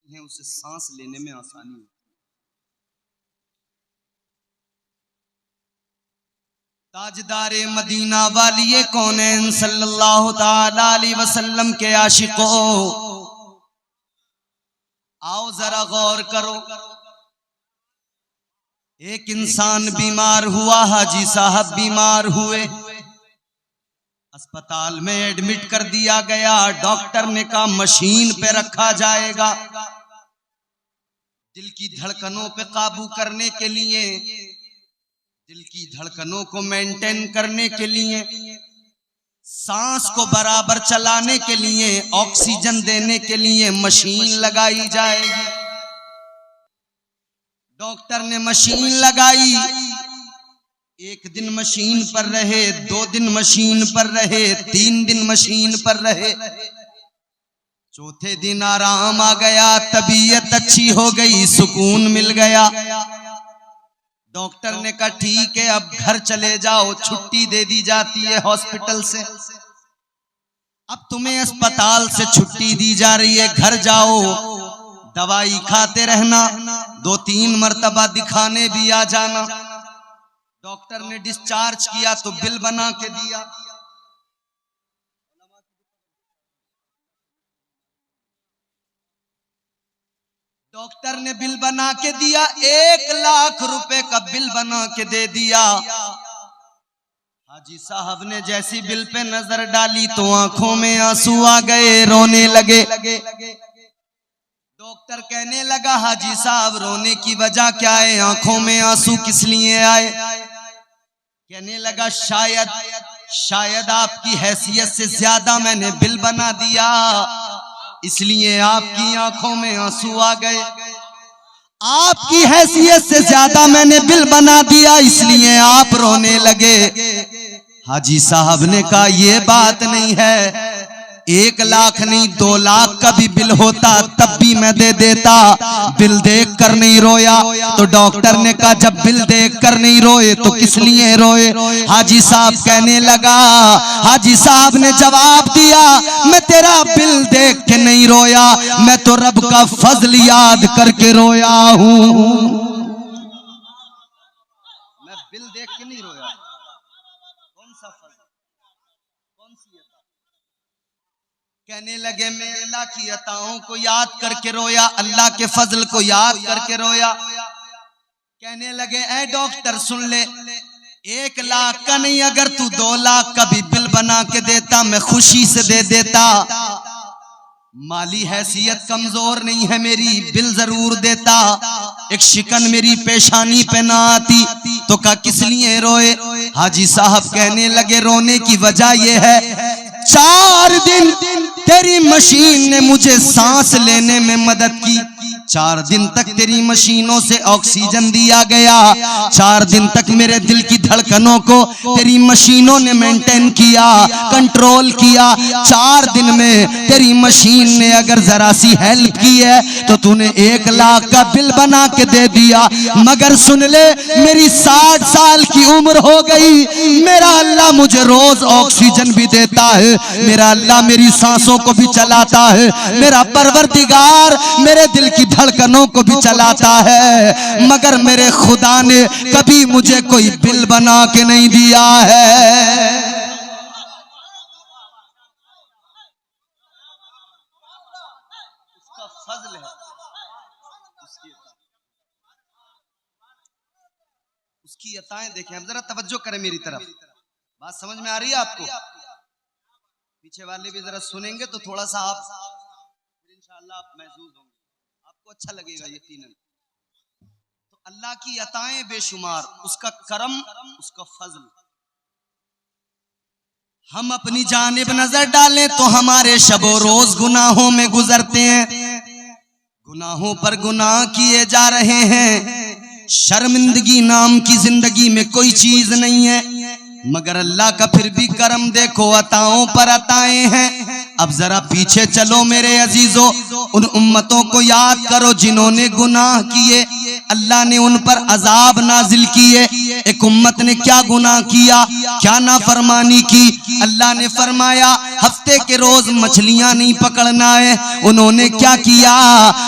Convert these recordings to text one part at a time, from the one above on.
हैं उसे सांस लेने में आसानी होती है। ताजदारे मदीना वालिए कौनैन सल्लल्लाहु ताला अलैहि वसल्लम के आशिकों, आओ जरा गौर करो। एक इंसान बीमार हुआ, हाजी साहब बीमार हुए, अस्पताल में एडमिट कर दिया गया। डॉक्टर ने कहा मशीन पे रखा जाएगा। दिल की धड़कनों पे काबू करने के लिए, दिल की धड़कनों को मेंटेन करने के लिए, सांस को बराबर चलाने के लिए, ऑक्सीजन देने के लिए मशीन लगाई जाएगी। डॉक्टर ने मशीन लगाई। एक दिन मशीन पर रहे, 2 दिन मशीन पर रहे, 3 दिन मशीन पर रहे। चौथे दिन आराम आ गया, तबीयत अच्छी हो गई, सुकून मिल गया। डॉक्टर ने कहा ठीक है अब घर चले जाओ, छुट्टी दे दी जाती है हॉस्पिटल से। अब तुम्हें अस्पताल से छुट्टी दी जा रही है, घर जाओ, दवाई खाते रहना, 2-3 मरतबा दिखाने भी आ जाना। डॉक्टर ने डिस्चार्ज किया तो बिल बना के दिया। डॉक्टर ने बिल बना के दिया, 1 लाख रुपए का बिल बना के दे दिया। हाजी साहब ने जैसी बिल पे नजर डाली तो आंखों में आंसू आ गए, रोने लगे। डॉक्टर कहने लगा हाजी साहब रोने की वजह क्या है, आंखों में आंसू किस लिए आए? कहने लगा शायद आपकी हैसियत से ज्यादा मैंने बिल बना दिया, इसलिए आपकी आंखों में आंसू आ गए। आपकी हैसियत से ज्यादा मैंने बिल बना दिया, इसलिए आप रोने लगे। हाजी साहब ने कहा ये बात नहीं है, 1 लाख नहीं 2 लाख का भी बिल होता तब भी मैं दे देता, बिल देख कर नहीं रोया। तो डॉक्टर ने कहा जब बिल देख कर नहीं रोए तो किस लिए रोए? हाजी साहब कहने लगा, हाजी साहब ने जवाब दिया मैं तेरा बिल देख के नहीं रोया, मैं तो रब का फजल याद करके रोया हूँ। मैं बिल देख के नहीं रोया। कौन सा फजल, कौन सी अता? कहने लगे मैं अल्लाह की अताओं को याद करके रोया, अल्लाह के फजल को याद करके रोया। कहने लगे ऐ डॉक्टर सुन ले, 1 लाख का नहीं अगर तू 2 लाख का भी बिल बना के देता मैं खुशी से दे देता। माली हैसियत कमजोर नहीं है मेरी, बिल जरूर देता। एक शिकन मेरी पेशानी पे ना आती तो का किस लिए रोए? हाजी साहब कहने लगे रोने की वजह यह है 4 दिन तेरी मशीन ने मुझे सांस लेने में मदद की, 4 दिन तक तेरी मशीनों से ऑक्सीजन दिया गया, 4 दिन तक मेरे दिल की धड़कनों को तेरी मशीनों ने मेंटेन किया, कंट्रोल किया। 4 दिन में तेरी मशीन ने अगर जरा सी हेल्प की है तो तूने 1 लाख का बिल बना के दे दिया। मगर सुन ले मेरी 60 साल की उम्र हो गई, मेरा अल्लाह मुझे रोज ऑक्सीजन भी देता है, मेरा अल्लाह मेरी सांसों को भी चलाता है, मेरा परवरदिगार मेरे दिल की धड़कनों को भी चलाता है, मगर मेरे खुदा ने कभी मुझे कोई बिल बना के नहीं दिया है। उसका फजल है, उसकी अताएं देखें। अब जरा तवज्जो करें मेरी तरफ, बात समझ में आ रही है आपको? पीछे वाले भी जरा सुनेंगे तो थोड़ा सा आप इंशाअल्लाह आप महसूस होंगे, आपको अच्छा लगेगा यकीनन। तो अल्लाह की अताएं बेशुमार, उसका करम, उसका फजल। हम अपनी जानिब नजर डालें तो हमारे शबो रोज गुनाहों में गुजरते हैं, गुनाहों पर गुनाह किए जा रहे हैं। शर्मिंदगी नाम की जिंदगी में कोई चीज नहीं है, मगर अल्लाह का फिर भी करम देखो, अताओं पर अताएं हैं। अब जरा पीछे चलो मेरे अजीजों, उन उम्मतों को याद करो जिन्होंने गुनाह किए, अल्लाह ने उन पर अजाब नाजिल किए। एक उम्मत ने क्या गुनाह किया, क्या नाफरमानी की? अल्लाह ने फरमाया हफ्ते हफ्ते के रोज मछलियां नहीं पकड़ना है। उन्होंने क्या किया,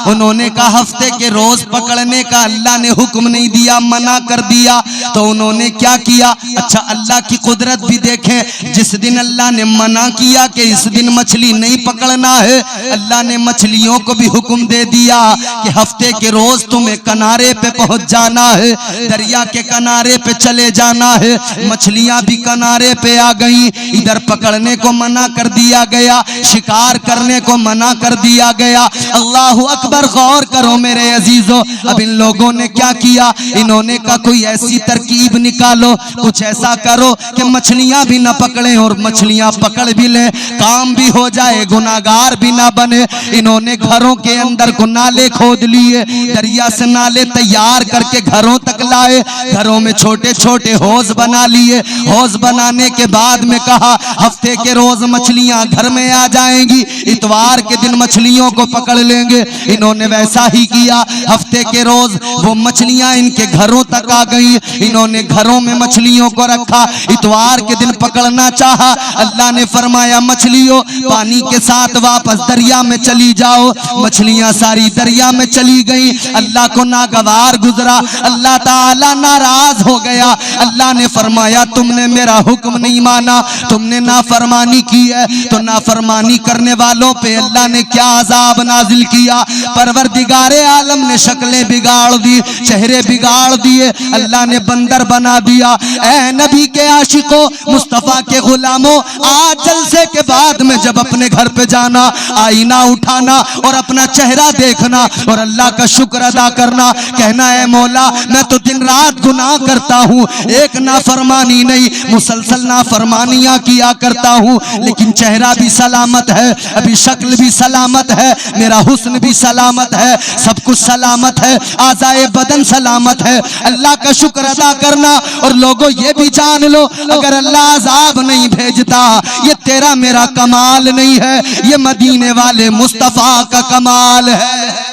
उन्होंने कहा हफ्ते के रोज पकड़ने का अल्लाह ने हुक्म नहीं दिया, मना कर दिया। तो उन्होंने क्या किया, अच्छा अल्लाह की कुदरत भी देखें, जिस दिन अल्लाह ने मना किया कि इस दिन मछली नहीं पकड़ना है, अल्लाह ने मछलियों को भी हुक्म दे दिया कि हफ्ते के रोज तुम्हें किनारे पे पहुंच जाना है, दरिया के किनारे पे चले जाना है। मछलियां भी किनारे पे आ गई, इधर पकड़ने को मना कर दिया गया, शिकार करने को मना कर दिया गया। अल्लाह अकबर, गौर करो मेरे अजीजों। अब इन लोगों ने क्या किया, इन्होंने कहा कोई ऐसी तरकीब निकालो, कुछ ऐसा करो कि मछलियां भी ना पकड़े और मछलियां पकड़ भी ले, काम भी हो जाए, गुनाहगार भी ना बने। इन्होंने घरों के अंदर को नाले खोद लिए, दरिया से नाले तैयार करके घरों तक लाए, घरों में छोटे छोटे हौज बना लिए। हौज बनाने के बाद में कहा हफ्ते के रोज मछलियां घर में आ जाएंगी, इतवार के दिन मछलियों को पकड़ लेंगे। इन्होंने वैसा ही किया, हफ्ते के रोज वो मछलियां इनके घरों तक आ गई, इन्होंने घरों में मछलियों को रखा। इतवार के दिन पकड़ना चाहा, अल्लाह ने फरमाया मछलियों पानी के साथ वापस दरिया में चली जाओ। मछलियां सारी दरिया में चली गई, अल्लाह को नागवार गुजरा, अल्लाह ताला नाराज हो गया। अल्लाह ने फरमाया तुमने मेरा हुक्म नहीं माना, तुमने नाफरमानी की है, तो नाफरमानी करने वालों पे अल्लाह ने क्या अजाब नाजिल किया। परवरदिगारे आलम ने शक्लें बिगाड़ दी, चेहरे बिगाड़ दिए, अल्लाह ने बंदर बना दिया। ऐ नबी के आशिकों, मुस्तफा के गुलामों, आज जलसे के बाद में जब अपने घर पे जाना, आईना उठाना और अपना चेहरा देखना और अल्लाह का शुक्र अदा करना, कहना है मौला मैं तो दिन रात गुनाह करता हूँ, एक नाफरमानी नहीं, मुसलसल नाफरमानियां किया करता हूँ, लेकिन चेहरा भी सलामत है, अभी शक्ल भी सलामत है, मेरा हुस्न भी सलामत है, सब कुछ सलामत है, आज़ाए बदन सलामत है। अल्लाह का शुक्र अदा करना। और लोगों ये भी जान लो, अगर अल्लाह अजाब नहीं भेजता, ये तेरा मेरा कमाल नहीं है, ये मदीने वाले मुस्तफा का कमाल है।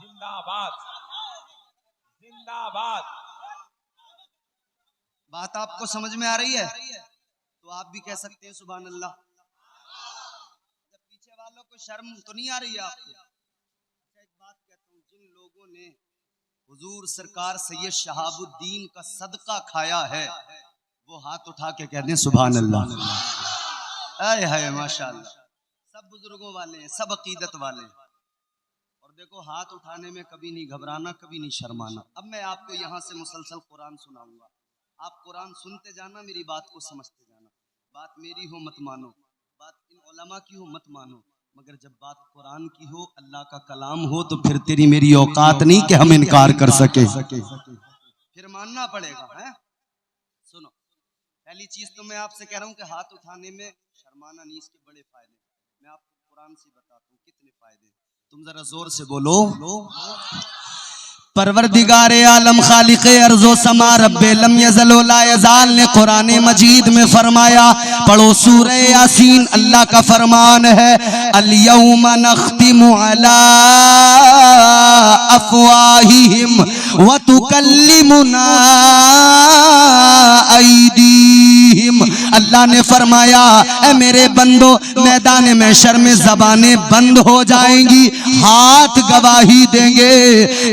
जिंदाबाद, जिंदाबाद। बात आपको समझ में आ रही है तो आप भी कह सकते हैं सुभान अल्लाह। जब पीछे वालों को शर्म तो नहीं आ रही है आपको? एक बात कहता हूँ, जिन लोगों ने हुजूर सरकार सैयद शहाबुद्दीन का सदका खाया है, वो हाथ उठा के कह दें सुभान अल्लाह। आए हाय माशाअल्लाह, सब बुजुर्गों वाले हैं, सब अकीदत वाले हैं। और देखो हाथ उठाने में कभी नहीं घबराना, कभी नहीं शर्माना। अब मैं आपको यहाँ से मुसलसल कुरान सुनाऊंगा, आप कुरान सुनते जाना, मेरी बात को समझते जाना। बात मेरी हो मत मानो, बात इन उलमा की हो मत मानो, मगर जब बात कुरान की हो, अल्लाह का कलाम हो, तो फिर तेरी मेरी औकात नहीं कि हम इनकार कर सके, फिर मानना पड़ेगा है। सुनो, पहली चीज तो मैं आपसे कह रहा हूँ कि हाथ उठाने में शर्माना नहीं, इसके बड़े फायदे। मैं आपको कुरान से बताता हूँ कितने फायदे, तुम जरा जोर से बोलो। परवरदिगारे आलम खालिक़े अर्ज़ो समा रब्बे लम यज़ल व ला यज़ाल ने कुरान मजीद में फरमाया, पढ़ो सूरह यासीन, अल्लाह का फरमान है, अल यौमा नख्तिमु अला अफ़वाहिहिम व तुकल्लिमुना ऐदीहिम। अल्लाह ने फरमाया ऐ मेरे बंदो, मैदान महशर में ज़बानें बंद हो जाएंगी, हाथ गवाही देंगे।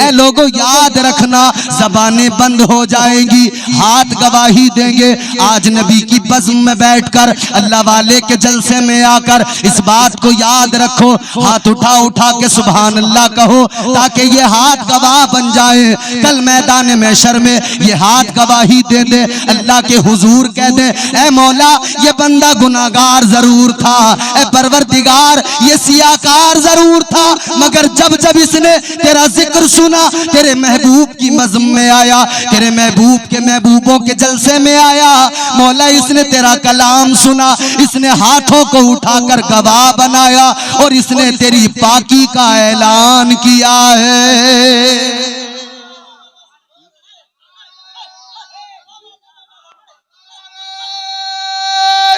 ऐ लोगों याद रखना, ज़बानें बंद हो जाएंगी, हाथ गवाही देंगे। आज नबी की बज़्म में बैठकर, अल्लाह वाले के जलसे में आकर इस बात को याद रखो, हाथ उठा उठा के सुभान अल्लाह कहो, ताकि ये हाथ गवाह बन जाए। कल मैदान महशर में ये हाथ गवाही दे दे, अल्लाह के हुजूर कह दे, ऐ मौला ये बंदा गुनाहगार जरूर था, ऐ परवरदिगार ये सियाकार जरूर था, मगर जब जब इसने तेरा जिक्र सुना, तेरे महबूब की मज़्म में आया, तेरे महबूब के महबूबों के जलसे में आया, मौला इसने तेरा कलाम सुना, इसने हाथों को उठाकर गवाह बनाया और इसने तेरी पाकी का ऐलान किया है।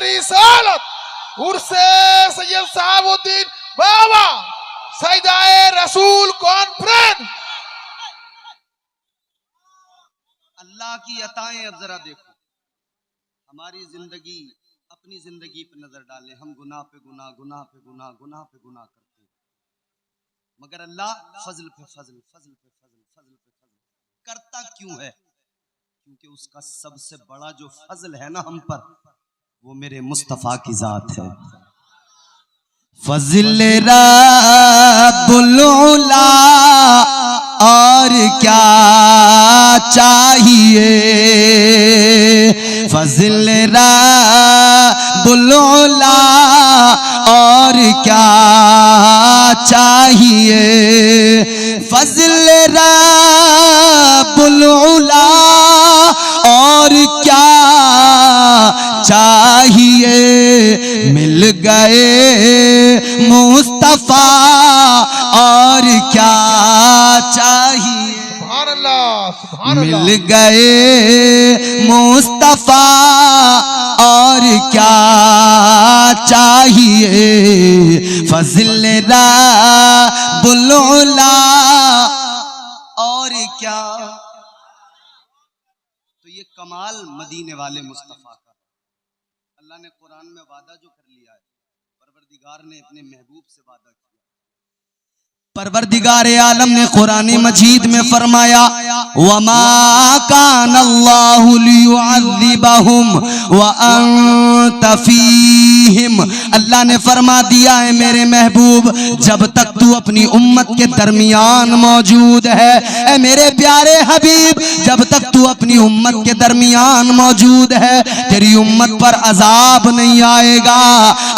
रिसालत उर्से सैयद शहाबुद्दीन बाबा सैयदाए रसूल कॉन्फ्रेंस अल्लाह की अताएं अब जरा देखो, हमारी जिंदगी, अपनी जिंदगी पे नजर डालें, हम गुनाह पे गुनाह, गुनाह पे गुनाह, गुनाह पे गुनाह करते हैं, मगर अल्लाह फजल पे फजल, फजल पे फजल, फजल पे फजल करता क्यों है? क्योंकि उसका सबसे बड़ा जो फजल है ना हम पर, वो मेरे मुस्तफा की जात है। फजल रब्बुल उला और क्या चाहिए, फजल रब्बुल उला और क्या चाहिए, फजल रब्बुल उला और क्या चाहिए, मिल गए मुस्तफा और क्या चाहिए, सुभान अल्लाह, सुभान अल्लाह। मिल गए मुस्तफा और क्या चाहिए, फजल रब्बुल उला और क्या। तो ये कमाल मदीने वाले मुस्तफा का, अल्लाह ने कुरान में वादा जो कर लिया है, परवरदिगार ने अपने महबूब से वादा किया। परवरदिगार आलम ने कुरान मजीद में फरमाया, वमा कान अल्लाहु लियुअज़्ज़िबहुम व अंत फीहिम, अल्लाह ने फरमा दिया है मेरे महबूब, जब तक तू अपनी उम्मत के दरमियान मौजूद है, ए मेरे प्यारे हबीब, जब तक तू अपनी उम्मत के दरमियान मौजूद है, तेरी उम्मत पर अजाब नहीं आएगा,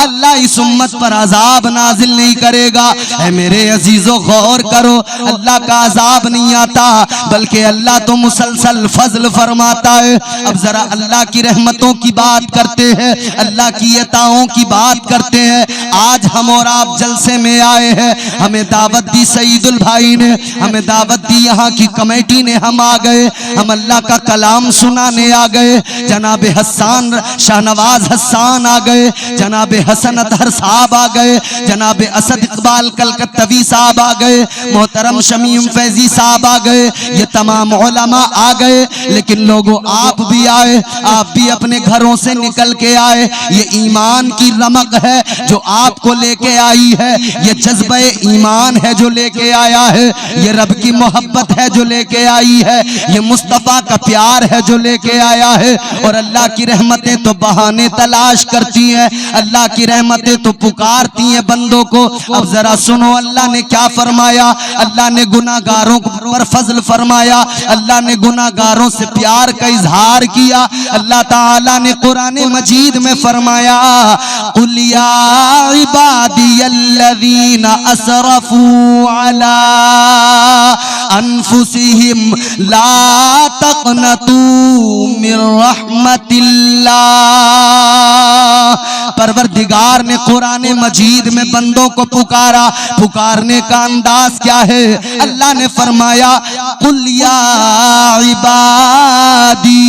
अल्लाह इस उम्मत पर अजाब नाजिल नहीं करेगा। ए मेरे अजीजों गौर करो, अल्लाह का अजाब नहीं आता, बल्कि अल्लाह तो मुसलसल फजल फरमाता है। अब जरा अल्लाह की रहमतों की बात करते हैं, अल्लाह की अताओं की बात करते हैं। आज हम और आप जलसे में आए हैं, हमें दावत दी सईदुल भाई ने, हमें दावत दी यहाँ की कमेटी ने, हम आ गए, हम अल्लाह का कलाम सुनाने आ गए। जनाब हसन शाहनवाज हसन आ गए, जनाब हसन अतहर साहब आ गए, जनाब असद इकबाल कलकत्तवी साहब आ गए, मोहतरम शमीम फैजी साहब आ गए, ये तमाम उलमा आ गए, लेकिन लोगों आप भी आए, आप भी अपने घरों से निकल के आए। ये ईमान की रमक है जो आपको लेके आई है, ये जज्बे ईमान है जो लेके आया है, ये रब की मोहब्बत है जो लेके आई है, ये मुस्तफा का प्यार है जो लेके आया है। और अल्लाह की रहमतें तो बहाने तलाश करती हैं, अल्लाह की रहमतें तो पुकारती हैं बंदों को। अब जरा सुनो अल्लाह ने क्या फरमाया, अल्लाह ने गुनाहगारों पर फजल फरमाया, अल्लाह ने गुनाहगारों से प्यार का इजहार किया। अल्लाह ताला ने कुरान मजीद में फरमाया, कुल या इबादियल्लज़ीना असरफू अला अनफुसिहिम ला तक़नतू मिन रहमतिल्लाह। परवरदिगार ने कुरान मजीद में बंदों को पुकारा, पुकारने का अंदाज क्या है? अल्लाह ने फरमाया, कुल या इबादी,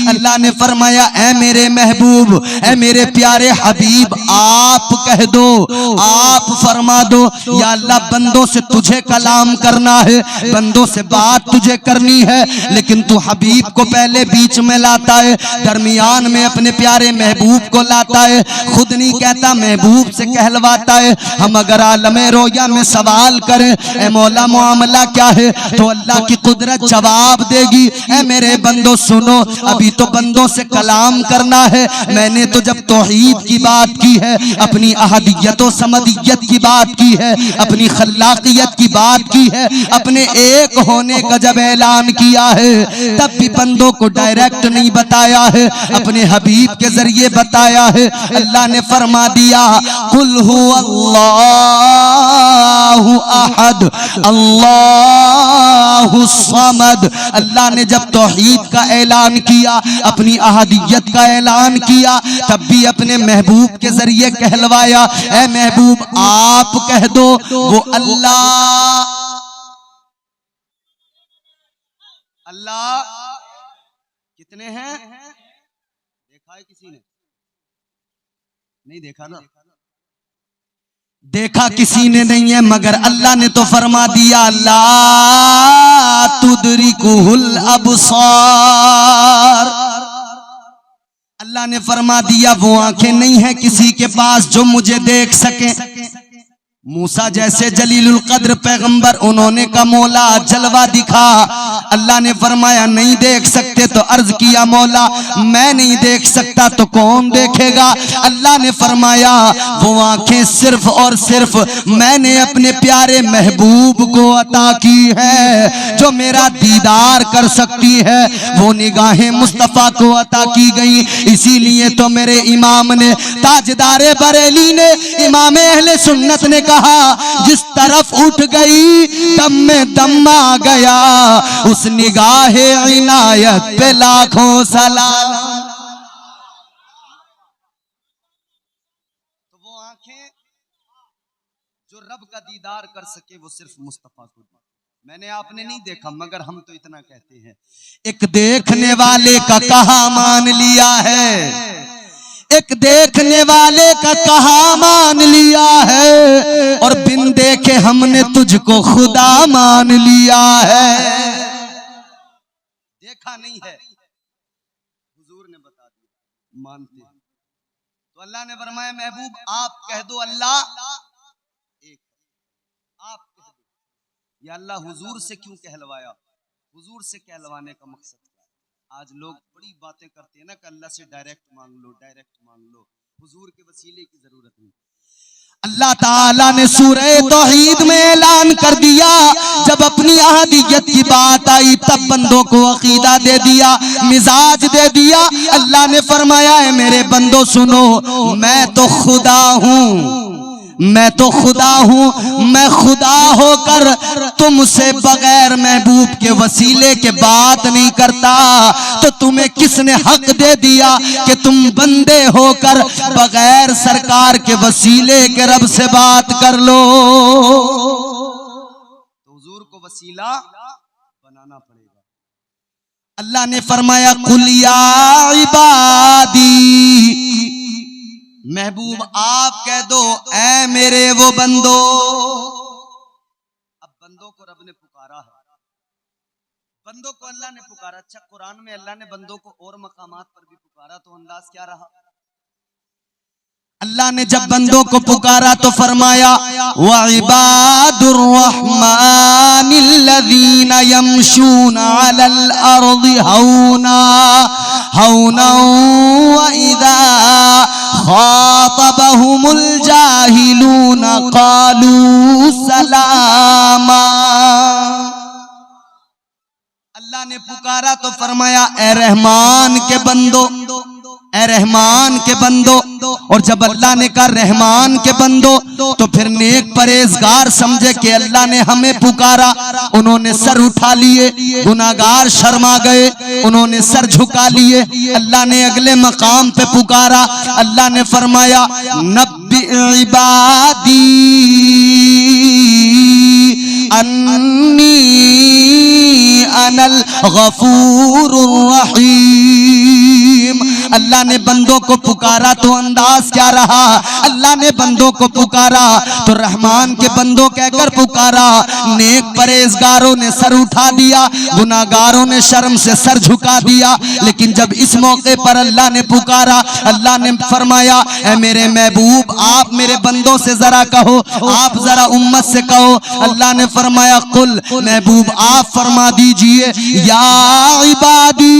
अल्लाह ने फरमाया ऐ मेरे महबूब, ऐ मेरे प्यारे हबीब, आप कह दो, आप फरमा दो, या अल्लाह बंदों से तुझे कलाम करना है, बंदों से बात तुझे करनी है, लेकिन तू हबीब को पहले बीच में लाता है, दरमियान में अपने प्यारे महबूब को लाता है, खुद नहीं कहता, महबूब से कहलवाता है। हम अगर आलमे रोया में सवाल करें, ए मौला मामला क्या है, तो अल्लाह की कुदरत जवाब देगी। ए मेरे बंदो सुनो, अभी तो बंदों से कलाम करना है। मैंने तो जब तौहीद की बात की है, अपनी अहदियत व समदियत की बात की है, अपनी खल्लाकियत की बात की है, अपने एक होने का जब ऐलान किया है, तब भी बंदों को डायरेक्ट नहीं बताया है, अपने हबीब के जरिए बताया है। अल्लाह ने फरमा दिया, कुल हु अल्लाहु अहद अल्लाहु समद। अल्लाह ने जब तौहीद का ऐलान किया, अपनी अहदियत का ऐलान किया, तब भी अपने महबूब के जरिए कहलवाया, ऐ महबूब आप कह दो, वो अल्लाह अल्लाह कितने हैं? देखा है किसी ने? नहीं देखा ना, देखा किसी ने नहीं है, मगर अल्लाह ने तो फरमा दिया, ला तुदरिकुहुल अबसार। अल्लाह ने फरमा दिया वो आंखें नहीं है किसी के पास जो मुझे देख सके। मूसा जैसे जलीलुल कद्र पैगंबर, उन्होंने का मौला जलवा दिखा। अल्लाह ने फरमाया नहीं देख सकते, तो अर्ज किया मौला मैं नहीं देख सकता तो कौन देखेगा? अल्लाह ने फरमाया वो आंखें सिर्फ और सिर्फ मैंने अपने प्यारे महबूब को अता की है, जो मेरा दीदार कर सकती है। वो निगाहें मुस्तफा को अता की गई। इसीलिए तो मेरे इमाम ने, ताजदारे बरेली ने, इमाम अहले सुन्नत ने कहा जिस तरफ उठ गई दम में दम आ गया, उस निगाहे इनायत पे लाखों सलाम। तो वो आंखें जो रब का दीदार कर सके वो सिर्फ मुस्तफा को। मैंने आपने नहीं देखा मगर हम तो इतना कहते हैं, एक देखने वाले का कहा मान लिया है, एक देखने वाले का कहा मान लिया है, और बिन देखे हमने तुझको खुदा मान लिया है। देखा नहीं है, हुजूर ने बता दिया, मानते हैं। तो अल्लाह ने फरमाया महबूब आप कह दो अल्लाह एक, आप कह दो। या अल्लाह हुजूर से क्यों कहलवाया? हुजूर से कहलवाने का मकसद क्या है? आज लोग बड़ी बातें करते हैं ना कि अल्लाह से डायरेक्ट मांग लो, डायरेक्ट मांग लो, हुजूर के वसीले की जरूरत नहीं। अल्लाह ताला ने सूरह तौहीद में ऐलान कर दिया, जब अपनी अहदियत की बात आई तब बंदों को अकीदा दे दिया, मिजाज दे दिया। अल्लाह ने फरमाया है मेरे बंदो सुनो, मैं तो खुदा हूँ, मैं तो खुदा हूँ, मैं खुदा होकर तुमसे बगैर महबूब के वसीले के बात नहीं करता, तो तुम्हें किसने हक दे दिया कि तुम बंदे होकर बगैर सरकार के वसीले के रब से बात कर लो? तो हुजूर को वसीला बनाना पड़ेगा। अल्लाह ने फरमाया कुल या इबादी, महबूब आप कह दो ऐ मेरे वो बंदो। अब बंदों को रब ने पुकारा है, बंदों को अल्लाह ने पुकारा। अच्छा कुरान में अल्लाह ने बंदों को और मकामात पर भी पुकारा, तो अंदाज क्या रहा? अल्लाह ने जब बंदों को पुकारा तो फरमाया व इबादुर रहमानिल्लज़ीना यमशूना अलल अर्दि हौना हौना व इज़ा खातबहुमुल जाहिलूना क़ालू सलामा। अल्लाह ने पुकारा तो फरमाया ए रहमान के बंदो, ए रहमान के बंदो। और जब अल्लाह ने कहा रहमान के बंदो तो फिर नेक परहेजगार समझे कि अल्लाह ने हमें पुकारा, उन्होंने सर उठा लिए। गुनाहगार शर्मा गए, उन्होंने सर झुका लिए। अल्लाह ने अगले मकाम पे पुकारा, अल्लाह ने फरमाया नब्बी इबादी अन्नी अनल गफूरुर रहीम। अल्लाह ने बंदों को पुकारा तो अंदाज क्या रहा? अल्लाह ने बंदों को पुकारा तो रहमान के बंदों कहकर पुकारा। नेक परहेजगारों ने सर उठा दिया, गुनाहगारों ने शर्म से सर झुका दिया। लेकिन जब इस मौके पर अल्लाह ने पुकारा, अल्लाह ने फरमाया ऐ मेरे महबूब आप मेरे बंदों से जरा कहो, आप जरा उम्मत से कहो। अल्लाह ने फरमाया कुल महबूब आप फरमा दीजिए या इबादी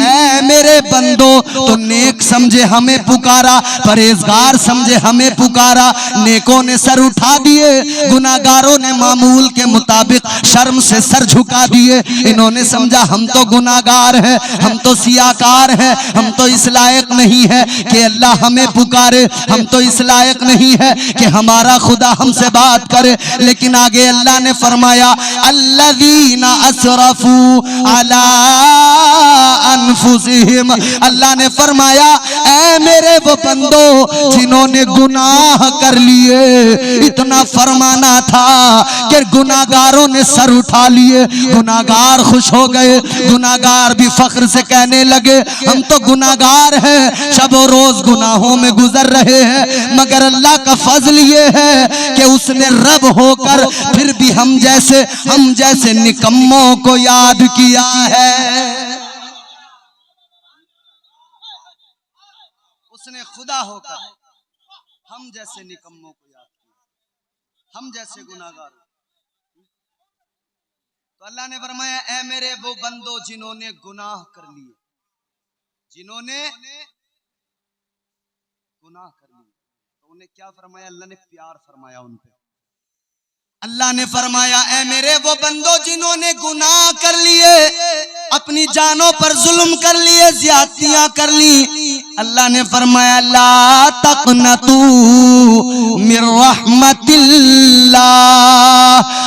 ऐ मेरे बंदो। तो नेक समझे हमें पुकारा, परहेजगार समझे हमें पुकारा। नेकों ने सर उठा दिए, गुनाहगारों ने मामूल के मुताबिक शर्म से सर झुका दिए। इन्होंने समझा हम तो गुनाहगार हैं, हम तो सियाकार हैं, हम तो इस लायक नहीं है कि अल्लाह हमें पुकारे, हम तो इस लायक नहीं है कि हमारा खुदा हमसे बात करे। लेकिन आगे अल्लाह ने फरमाया अल्लज़ीना असरफू अला अनफुसिहिम। अल्लाह ने फरमाया ऐ मेरे वो बंदो जिन्होंने गुनाह कर लिए, इतना फरमाना था कि गुनाहगारों ने सर उठा लिए, गुनाहगार खुश हो गए, गुनाहगार भी फख्र से कहने लगे हम तो गुनाहगार हैं, शबो रोज गुनाहों में गुजर रहे हैं, मगर अल्लाह का फजल ये है कि उसने रब होकर फिर भी हम जैसे निकम्मों को याद किया है। उसने खुदा होकर हम जैसे निकम्मों को याद किया, हम जैसे गुनाहगार। तो अल्लाह ने फरमाया ऐ मेरे वो बंदो जिन्होंने गुनाह कर लिए, जिन्होंने गुनाह कर लिए, तो उन्हें क्या फरमाया? अल्लाह ने प्यार फरमाया उन पे। अल्लाह ने फरमाया ऐ मेरे वो बंदो जिन्होंने गुनाह कर लिए, अपनी जानों पर जुल्म कर लिए, ज्यादतियां कर ली, अल्लाह ने फरमाया ला तक़नतू मिर रहमतिल्लाह।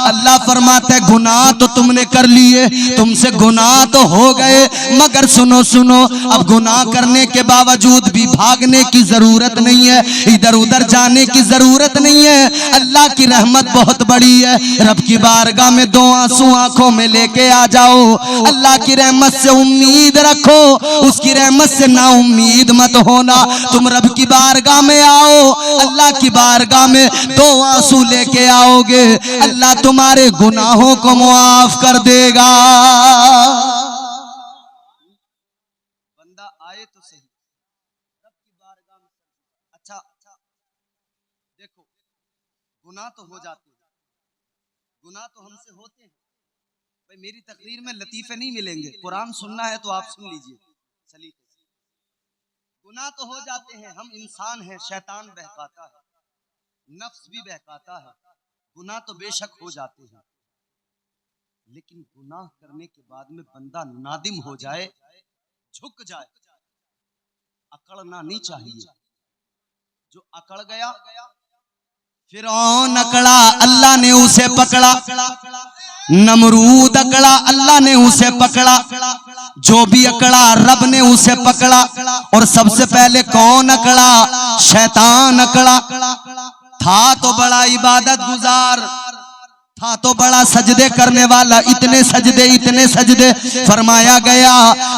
अल्लाह फरमाते गुनाह तो तुमने कर लिए, तुमसे गुनाह तो हो गए, मगर सुनो सुनो, अब गुनाह करने के बावजूद भी भागने की जरूरत नहीं है, इधर उधर जाने की जरूरत नहीं है। अल्लाह की रहमत बहुत बड़ी है, रब की बारगाह में दो आंसू आंखों में लेके आ जाओ, अल्लाह की रहमत से उम्मीद रखो, उसकी रहमत से ना उम्मीद मत होना। तुम रब की बारगाह में आओ, अल्लाह की बारगाह में दो आंसू लेके आओगे, अल्लाह तुम्हारे गुनाहों को मुआफ कर देगा। बंदा आए तो सही रब की बारगाह में। अच्छा देखो, गुनाह तो हो जाते हैं, गुनाह तो हमसे होते हैं भाई। मेरी तकरीर में लतीफे नहीं मिलेंगे, कुरान सुनना है तो आप सुन लीजिए सलीके से। गुनाह तो हो जाते हैं, हम इंसान हैं, शैतान बहकाता है, नफ्स भी बहकाता है, गुनाह तो बेशक हो जाते हैं, लेकिन गुनाह करने के बाद में बंदा नादिम हो जाए, झुक जाए, अकड़ना नहीं चाहिए। जो अकड़ गया, फिरौन अकड़ा, अल्लाह ने उसे पकड़ा, नमरूद अकड़ा, अल्लाह ने उसे पकड़ा, जो भी अकड़ा रब ने उसे पकड़ा। और सबसे पहले कौन अकड़ा? शैतान अकड़ा। था तो बड़ा इबादत गुजार, था तो बड़ा सजदे करने वाला, इतने सजदे फरमाया गया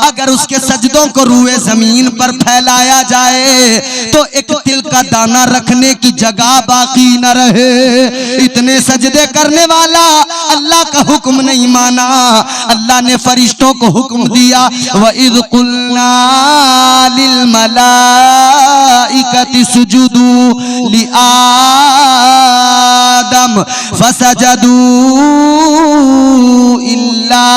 अगर उसके सजदों को रूए जमीन पर फैलाया जाए तो एक तिल का दाना रखने की जगह बाकी न रहे। इतने सजदे करने वाला अल्लाह का हुक्म नहीं माना। अल्लाह ने फरिश्तों को हुक्म दिया, व इज़ कुल्ना लिल मलाइकति सुजुदू लि आदम फसजदू इल्ला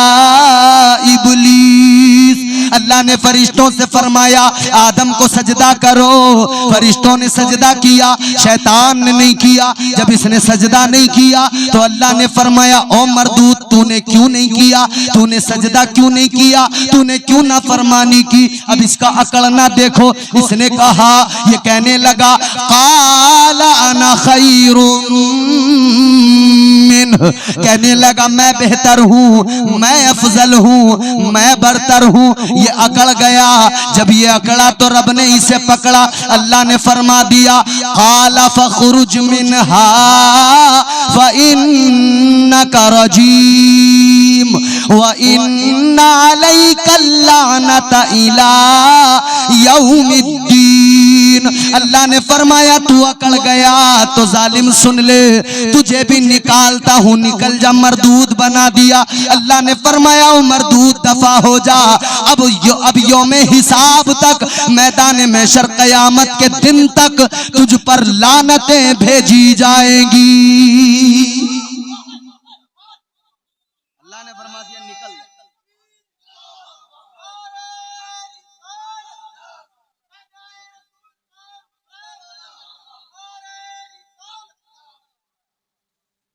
इब्लीस। अल्लाह ने फरिश्तों से फरमाया आदम को सजदा करो, फरिश्तों ने सजदा किया, शैतान ने नहीं किया। जब इसने सजदा नहीं किया तो अल्लाह ने फरमाया ओ मरदूद तूने क्यों नहीं किया, तूने सजदा क्यों नहीं किया, तूने क्यों ना फरमानी की। अब इसका अकड़ना देखो, इसने कहा, ये कहने लगा काला अना खैरुम, कहने लगा मैं बेहतर हूँ, मैं अफजल हूँ, मैं बरतर हूँ। ये अकड़ गया, जब ये अकड़ा तो रब ने इसे पकड़ा। अल्लाह ने फरमा दिया काला फखरुज मिनहा व इन्नका रजीम व इन्ना अलैका लानता इला यौमिद्दीन। अल्लाह ने फरमाया तू अकड़ गया तो जालिम सुन ले, तुझे भी निकालता हूँ, निकल जा। मरदूद बना दिया। अल्लाह ने फरमाया ओ मरदूद दफा हो जा, अब यौमे हिसाब तक, मैदान महशर कयामत के दिन तक तुझ पर लानतें भेजी जाएंगी। अल्लाह ने फरमा दिया निकल।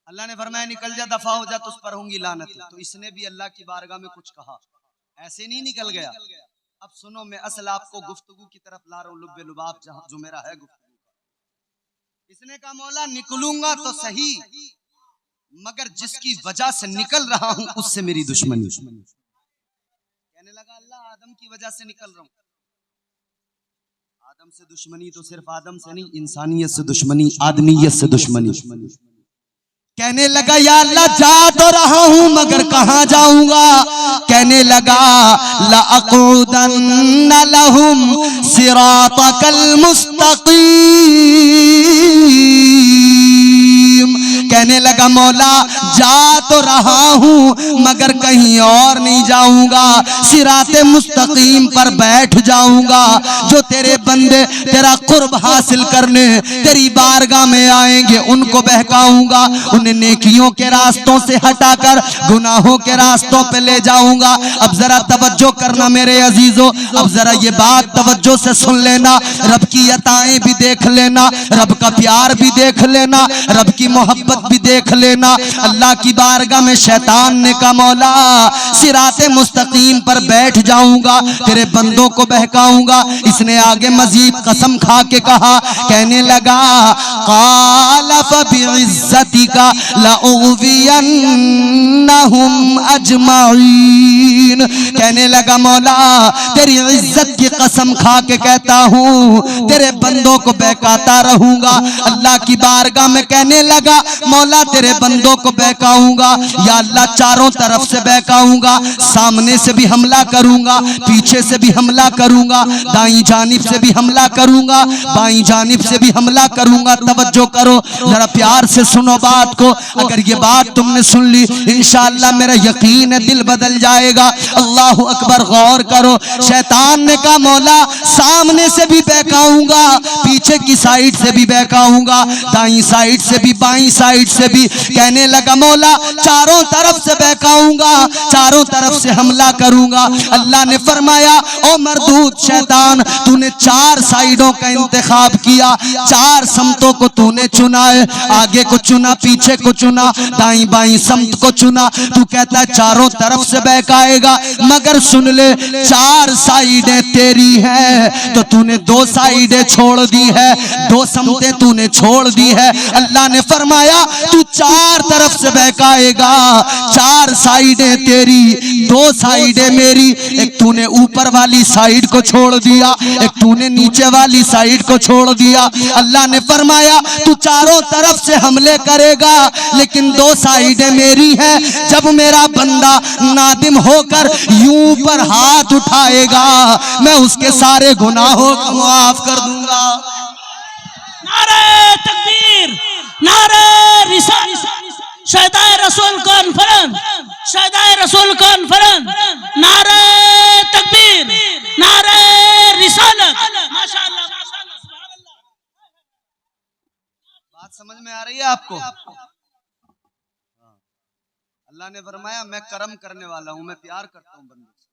अल्लाह ने फरमाया निकल जा, दफा हो जा, तुझ पर होंगी लानत। तो इसने भी अल्लाह की बारगाह में कुछ कहा, ऐसे नहीं निकल गया। अब सुनो, मैं असल आपको गुफ्तगू की तरफ ला रहा हूँ, लुब्बे लुबाब जहां जो मेरा है गुफ्तगू। इसने कहा मौला निकलूंगा तो सही, मगर जिसकी वजह से निकल रहा हूं उससे मेरी दुश्मनी। कहने लगा अल्लाह आदम की वजह से निकल रहा हूं। आदम से दुश्मनी तो सिर्फ आदम से नहीं, इंसानियत से दुश्मनी, आदमियत से दुश्मनी। कहने लगा या अल्लाह जा तो रहा हूं मगर कहां जाऊंगा। कहने लगा लअक़ुदन्न लहुम सिरातकल मुस्तक़ीम। कहने लगा मौला जा तो रहा हूं मगर कहीं और नहीं जाऊंगा, सिराते मुस्तकीम पर बैठ जाऊंगा। जो तेरे बंदे तेरा कुर्ब हासिल करने तेरी बारगाह में आएंगे उनको बहकाऊंगा, उन्हें नेकियों के रास्तों से हटाकर गुनाहों के रास्तों पे ले जाऊंगा। अब जरा तवज्जो करना मेरे अजीजों, अब जरा ये बात तवज्जो से सुन लेना, रब की अताएं भी देख लेना, रब का प्यार भी देख लेना, रब की मोहब्बत भी देख लेना। अल्लाह की बारगाह में शैतान ने कहा मौला सिराते मुस्तकीम पर बैठ जाऊंगा, तेरे बंदों को बहकाऊंगा। इसने आगे मजीद कसम खा के कहा, कहने लगा क़ाल फ़बिइज़्ज़तिका लअग़वियन्नहुम अजमईन। कहने लगा मौला तेरी इज्जत की कसम खा के कहता हूं तेरे बंदों को बहकाता रहूंगा। अल्लाह की बारगाह में कहने लगा मौला तेरे बंदों को बहकाऊंगा, या अल्लाह चारों तरफ से बहकाऊंगा, सामने से भी हमला करूंगा, पीछे से भी हमला करूंगा, दाईं जानिब से भी हमला करूंगा, बाईं जानिब से भी हमला करूंगा। तवज्जो करो जरा प्यार से सुनो बात को, अगर ये बात तुमने सुन ली इंशाअल्लाह मेरा यकीन है दिल बदल जाएगा। अल्लाह अकबर, गौर करो। शैतान ने कहा मौला सामने से भी बहकाऊंगा, पीछे की साइड से भी बहकाऊंगा, दाईं साइड से भी बाईं साइड से भी। कहने लगा मौला चारों तरफ से बहकाऊंगा, चारों तरफ से हमला करूंगा। अल्लाह ने फरमाया ओ मरदूद शैतान तूने चार साइडों का इंतखाब किया, चार समतों को तूने चुना है, आगे को चुना, पीछे को चुना, दाईं बाईं समत को चुना। तू कहता है चारों तरफ से बहकाएगा, मगर सुन ले चार साइडें तेरी है तो तूने दो साइडें छोड़ दी है, दो समतें तूने छोड़ दी है। अल्लाह ने फरमाया तू चार तरफ से बहकाएगा, चार साइडें तेरी, दो साइडें मेरी। एक तूने ऊपर वाली साइड को छोड़ दिया, एक तूने नीचे वाली साइड को छोड़ दिया। अल्लाह ने फरमाया तू चारों तरफ से हमले करेगा लेकिन दो साइडें मेरी हैं। जब मेरा बंदा नादिम होकर यूं पर हाथ उठाएगा मैं उसके सारे गुनाहों को माफ कर दूंगा। नारे तकबीर, नारे रिसालत, शहदाए रसूल कॉन्फ्रेंस, शहदाए रसूल कॉन्फ्रेंस, नारे तकबीर, नारे रिसालत। माशाअल्लाह माशाअल्लाह सुभान अल्लाह। बात समझ में आ रही है आपको? अल्लाह ने फरमाया मैं करम करने वाला हूं, मैं प्यार करता हूं बंदों से,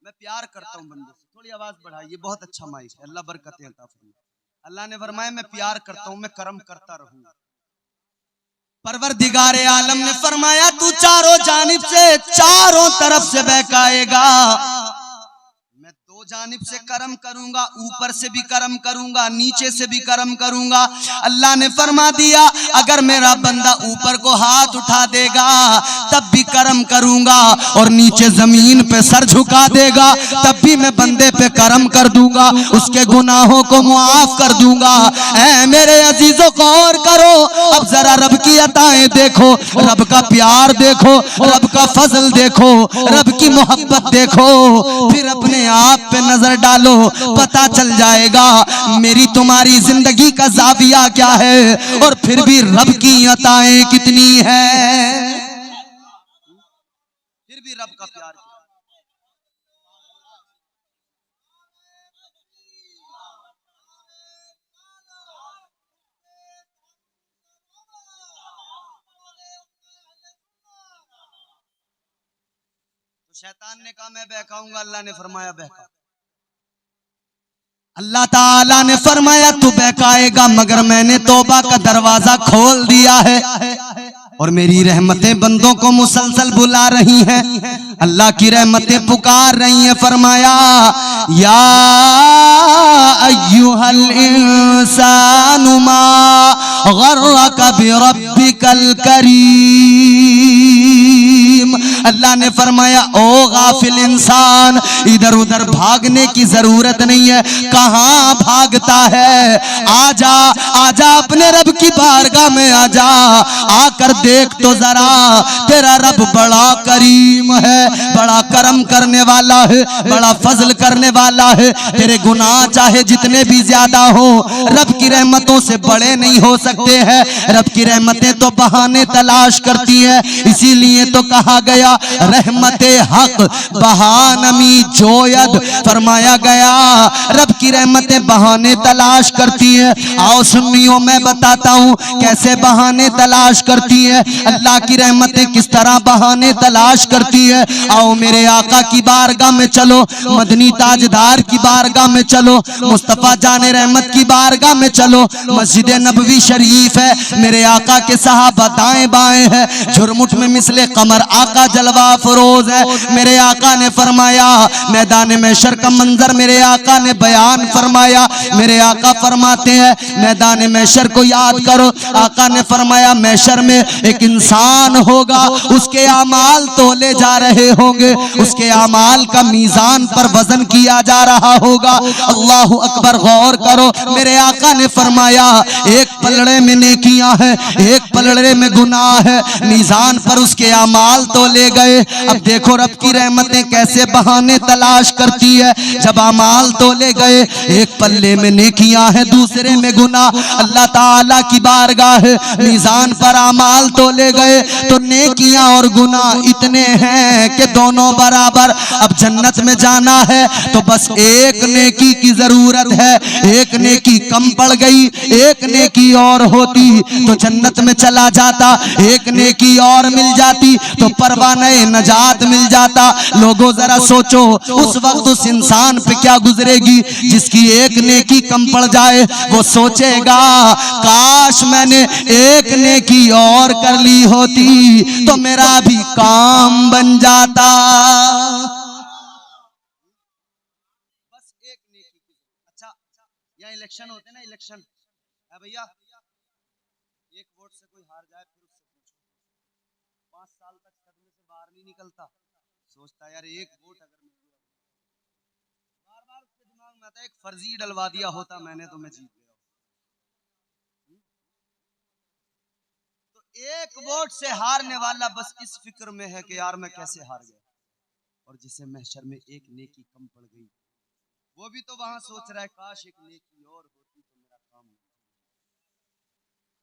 मैं प्यार करता हूं बंदों से। थोड़ी आवाज बढ़ाइए, बहुत अच्छा माइक है, अल्लाह बरकतें अता फरमाए। अल्लाह ने फरमाया मैं प्यार करता हूं, मैं करम करता रहूंगा। परवरदिगारे आलम ने फरमाया तू चारों जानिब से, चारों तरफ से बहकाएगा, मैं दो जानिब से करम करूंगा, ऊपर से भी करम करूंगा, नीचे से भी करम करूंगा। अल्लाह ने फरमा दिया अगर मेरा बंदा ऊपर को हाथ उठा देगा तब भी करम करूंगा, और नीचे जमीन पे सर झुका देगा तब भी मैं बंदे पे करम कर दूंगा, उसके गुनाहों को मुआफ कर दूंगा। ऐ मेरे अजीजों गौर करो, अब जरा रब की अताएं देखो, रब का प्यार देखो, रब का फजल देखो, रब की मोहब्बत देखो, फिर अपने आप पे नजर डालो, पता चल जाएगा मेरी तुम्हारी जिंदगी का जाविया क्या है और फिर भी रब की अताएं कितनी है, फिर भी रब का प्यार कितना। तो शैतान ने कहा मैं बहकाऊंगा, अल्लाह ने फरमाया बहका। अल्लाह ताला ने फरमाया तू बहकाएगा मगर मैंने तौबा का दरवाजा खोल दिया है और मेरी रहमतें बंदों को मुसलसल बुला रही हैं, अल्लाह की रहमतें पुकार रही हैं। फरमाया या अय्युहल इंसानु मा गर्रका बिरब्बिकल करीम। अल्लाह ने फरमाया ओ गाफिल इंसान, इधर उधर भागने की जरूरत नहीं है। कहां भागता है? आजा आजा अपने रब की बारगाह में आजा, आकर देख तो जरा तेरा रब बड़ा करीम है, बड़ा करम करने वाला है, बड़ा फजल करने वाला है। तेरे गुनाह चाहे जितने भी ज्यादा हो, रब की रहमतों से बड़े नहीं हो सकते हैं। रब की रहमतें तो बहाने तलाश करती है, इसीलिए तो कहा गया रहमते हक बहानमी जोयद, फरमाया गया रब की रहमतें बहाने तलाश करती है। आओ सुन्नियों, मैं बताता हूँ कैसे बहाने तलाश करती है, अल्लाह की रहमतें किस तरह बहाने तलाश करती है। आओ मेरे आका की बारगाह में चलो, मदनी ताजदार की बारगाह में चलो, मुस्तफा जाने रहमत की बारगाह में चलो। मस्जिद नबवी शरीफ है, मेरे आका के सहाबा दाएं बाएं है, झुरमुट में मिसले कमर आका जलवा फरोज है। मेरे आका ने फरमाया मैदान महशर का मंजर मेरे आका ने बयान फरमाया। मेरे आका फरमाते हैं मैदान महशर को याद करो। आका ने फरमाया महशर में एक इंसान होगा, उसके अमाल तोले जा रहे होंगे, उसके अमाल का मीजान पर वजन किया जा रहा होगा। अल्लाह अकबर, गौर करो। मेरे आका ने फरमाया एक पलड़े में नेकियां हैं, एक पलड़े में गुनाह है, मीजान पर उसके अमाल तोले गए। अब देखो रब की रहमतें कैसे बहाने तलाश करती है। जब अमाल तोले गए, एक पल्ले में नेकियां हैं, दूसरे में गुनाह, अल्लाह ताला की बारगाह है, मीजान पर अमाल तोले गए तो नेकियां और गुनाह इतने हैं कि दोनों बराबर। अब जन्नत में जाना है तो बस एक नेकी की जरूरत है, एक नेकी कम पड़ गई, एक नेकी और होती तो जन्नत में चला जाता, एक नेकी और मिल जाती तो परवाने नजात मिल जाता। लोगों जरा सोचो उस वक्त उस इंसान पे क्या गुजरेगी जिसकी एक नेकी कम पड़ जाए। वो सोचेगा काश मैंने एक नेकी और कर ली होती तो मेरा भी काम बन जाता। बस एक नेकी। अच्छा, यहाँ इलेक्शन होते ना, इलेक्शन है भैया, एक वोट से कोई हार जाए फिर उससे पूछो, 5 साल तक सदमे से बाहर नहीं निकलता, सोचता यार एक वोट अगर मिल गया, बार बार उसके दिमाग में आता है एक फर्जी डलवा दिया होता मैंने तो मैं जीत गया। तो एक वोट से हारने वाला बस इस फिक्र में है कि यार मैं कैसे हार गया, और जिसे महशर में एक नेकी कम पड़ गई वो भी तो वहां सोच रहा है काश एक नेकी और होती तो मेरा काम होता।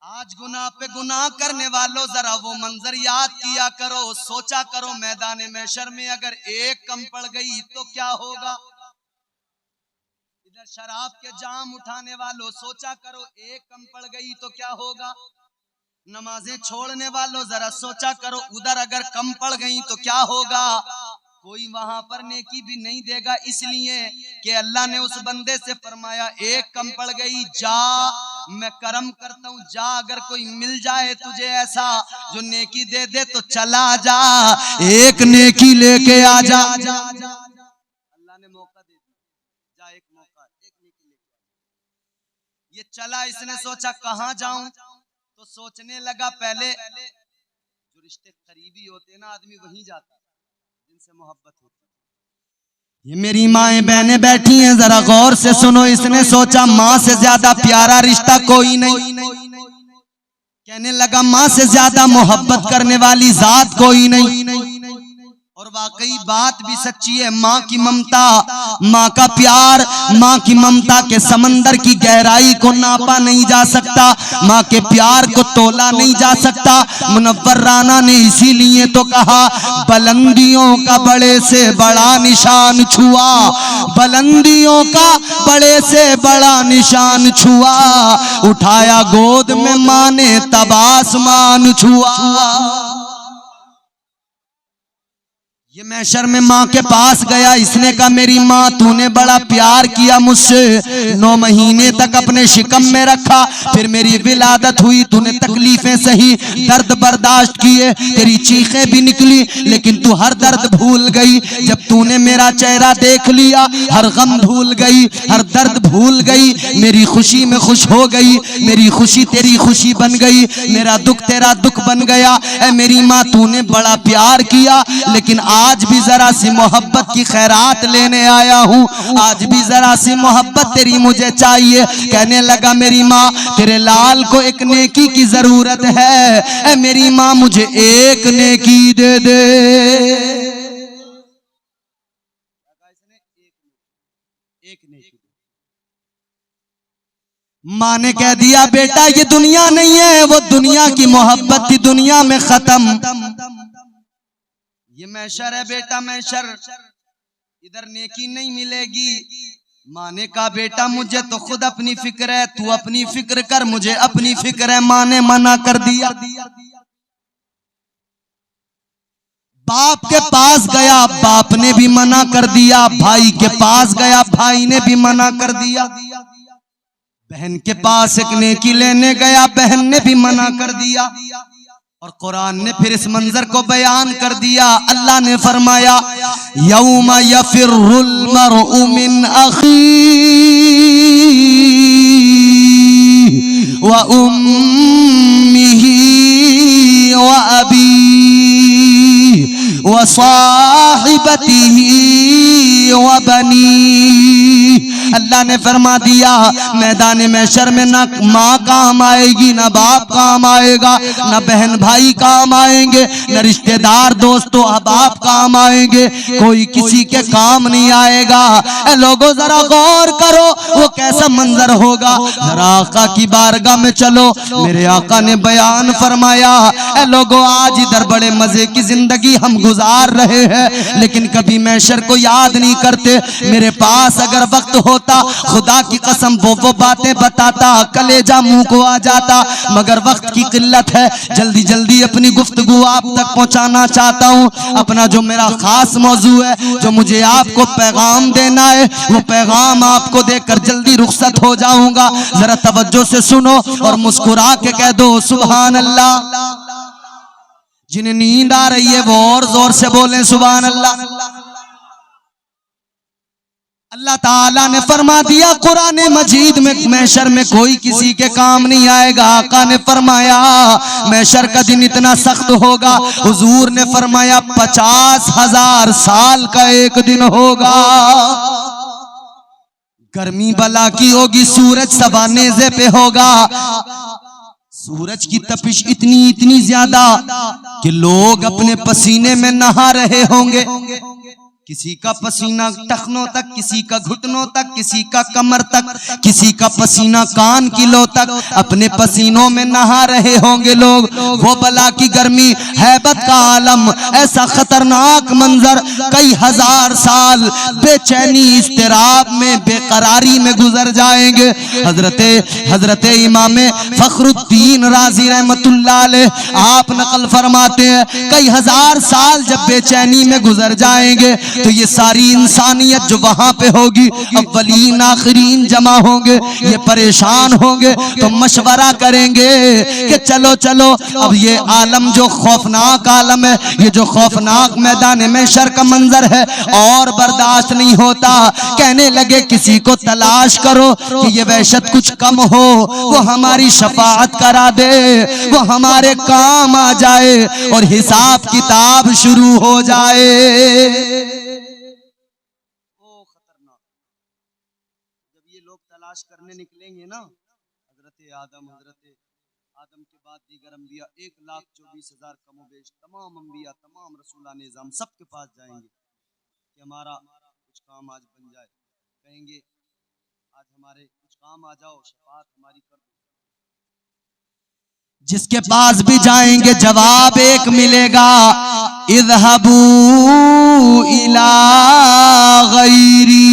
आज गुनाह पे गुनाह करने वालों जरा वो मंजर याद किया करो, सोचा करो मैदान महशर में अगर एक कम पड़ गई तो क्या होगा। इधर शराब के जाम उठाने वालों सोचा करो एक कम पड़ गई तो क्या होगा। नमाजें छोड़ने वालों जरा सोचा करो उधर अगर कम पड़ गई तो क्या होगा। कोई वहां पर नेकी भी नहीं देगा, इसलिए कि अल्लाह ने उस बंदे से फरमाया एक कम पड़ गई, जा मैं करम करता हूँ, जा अगर कोई मिल जाए तुझे ऐसा जो नेकी दे दे तो चला जा, एक नेकी लेके आ जा। अल्लाह ने मौका दे दिया, जा एक मौका, एक नेकी लेके आ। ये चला, इसने सोचा कहाँ जाऊं, तो सोचने लगा पहले जो रिश्ते करीबी होते ना आदमी वहीं जाता है जिनसे मोहब्बत होती है। ये मेरी माएं बहनें बैठी हैं, जरा गौर से सुनो। इसने सोचा माँ से ज्यादा प्यारा रिश्ता कोई नहीं, कहने लगा माँ से ज्यादा मोहब्बत करने वाली जात कोई नहीं। और वाकई बात भी सच्ची है, माँ की ममता, माँ का प्यार, माँ की ममता के समंदर की गहराई को नापा नहीं जा सकता, माँ के प्यार को तोला नहीं जा सकता। मुनव्वर राना ने इसीलिए तो कहा बुलंदियों का बड़े से बड़ा निशान छुआ, बुलंदियों का बड़े से बड़ा निशान छुआ, उठाया गोद में माँ ने तब आसमान छुआ। ये मैशर में माँ के पास गया, इसने कहा मेरी माँ तूने बड़ा प्यार किया मुझसे, 9 महीने तक अपने शिकम में रखा, फिर मेरी विलादत हुई, तूने तकलीफें सही, दर्द बर्दाश्त किए, तेरी चीखें भी निकली, लेकिन तू हर दर्द भूल गई। जब तूने मेरा चेहरा देख लिया, हर गम भूल गई, हर दर्द भूल गई, मेरी खुशी में खुश हो गई, मेरी खुशी तेरी खुशी बन गई, मेरा दुख तेरा दुख बन गया। ऐ मेरी माँ तूने बड़ा प्यार किया, लेकिन आज भी जरा सी मोहब्बत की खैरात लेने आया हूँ, आज भी जरा सी मोहब्बत तेरी मुझे चाहिए। कहने लगा मेरी माँ तेरे लाल को एक नेकी की जरूरत है, ऐ मेरी माँ मुझे एक नेकी दे दे। एक नेकी। माँ ने कह दिया बेटा ये दुनिया नहीं है, वो दुनिया की मोहब्बत थी, दुनिया में खत्म। ये मैशर है बेटा, मैशर, इधर नेकी नहीं मिलेगी। माँ ने कहा बेटा मुझे तो खुद अपनी फिक्र है, तू अपनी फिक्र कर, मुझे अपनी फिक्र है। माँ ने मना कर दिया। बाप के पास गया, बाप ने भी मना कर दिया। भाई के पास गया, भाई ने भी मना कर दिया। बहन के पास एक नेकी लेने गया, बहन ने भी मना कर दिया। और कुरान ने फिर इस मंजर को बयान कर दिया। अल्लाह ने फरमाया यौमा यफिरुल मरउ मिन अखी व उम्मिही व अबी व साहिबतिही व बनी। अल्लाह ने फरमा दिया मैदान महशर में ना माँ काम आएगी, ना बाप काम आएगा, ना बहन भाई काम आएंगे, न रिश्तेदार दोस्तों अहबाब काम आएंगे, कोई किसी के काम नहीं आएगा। ए लोगों जरा गौर करो वो कैसा मंजर होगा। जरा आका की बारगाह में चलो, मेरे आका ने बयान फरमाया ए लोगों आज इधर बड़े मजे की जिंदगी हम गुजार रहे हैं, लेकिन कभी महशर को याद नहीं करते। मेरे पास अगर वक्त होता खुदा की कसम वो बातें बताता, कलेजा मुंह को आ जाता, मगर वक्त की किल्लत है। जल्दी जल्दी अपनी गुफ्तगू आप तक पहुंचाना चाहता हूं। अपना जो मेरा खास मौजू है, जो मुझे आपको पैगाम देना है, वो पैगाम आपको देकर जल्दी रुखसत हो जाऊंगा। जरा तवज्जो से सुनो और मुस्कुरा के कह दो सुभान अल्लाह। जिन्हें नींद आ रही है वो और जोर से बोले सुभान अल्लाह। अल्लाह ताला ने फरमा दिया कुरान मजीद में महशर में कोई किसी के काम नहीं आएगा। आका ने फरमाया महशर का दिन इतना सख्त होगा, हुजूर ने फरमाया 50,000 साल का एक दिन होगा। गर्मी बला की होगी, सूरज सवा नेज़े पे होगा। सूरज की तपिश इतनी ज्यादा कि लोग अपने पसीने में नहा रहे होंगे। किसी का पसीना टखनों तक, किसी का घुटनों तक, किसी का कमर तक, किसी का पसीना कान किलो तक, अपने पसीनों में नहा रहे होंगे लोग। वो बला की गर्मी, हैबत का आलम, ऐसा खतरनाक मंजर, कई हजार साल बेचैनी इस्तिराब में बेकरारी में गुजर जाएंगे। हजरत इमाम फखरुद्दीन राजी रहमतुल्लाह अलैह आप नकल फरमाते हैं कई हजार साल जब बेचैनी में गुजर जाएंगे तो ये सारी इंसानियत जो वहां पे होगी, अव्वलीन आखिरीन जमा होंगे, ये परेशान होंगे तो मशवरा करेंगे कि चलो चलो अब ये आलम जो खौफनाक आलम है, ये जो खौफनाक मैदान महशर का मंजर है और बर्दाश्त नहीं होता। कहने लगे किसी को तलाश करो कि ये वहशत कुछ कम हो, वो हमारी शफाअत करा दे, वो हमारे काम आ जाए और हिसाब किताब शुरू हो जाए। तलाश करने निकलेंगे ना, हजरत आदम के बाद दीगर अंबिया 1,24,000 कमोबेश तमाम अंबिया तमाम रसूला निज़ाम सबके पास जाएंगे कि हमारा कुछ काम आज बन जाए। कहेंगे आज हमारे कुछ काम आ जाओ, शफाअत हमारी कर दो। जिसके पास भी जाएंगे जवाब एक मिलेगा, इज़हबू इला गैरी।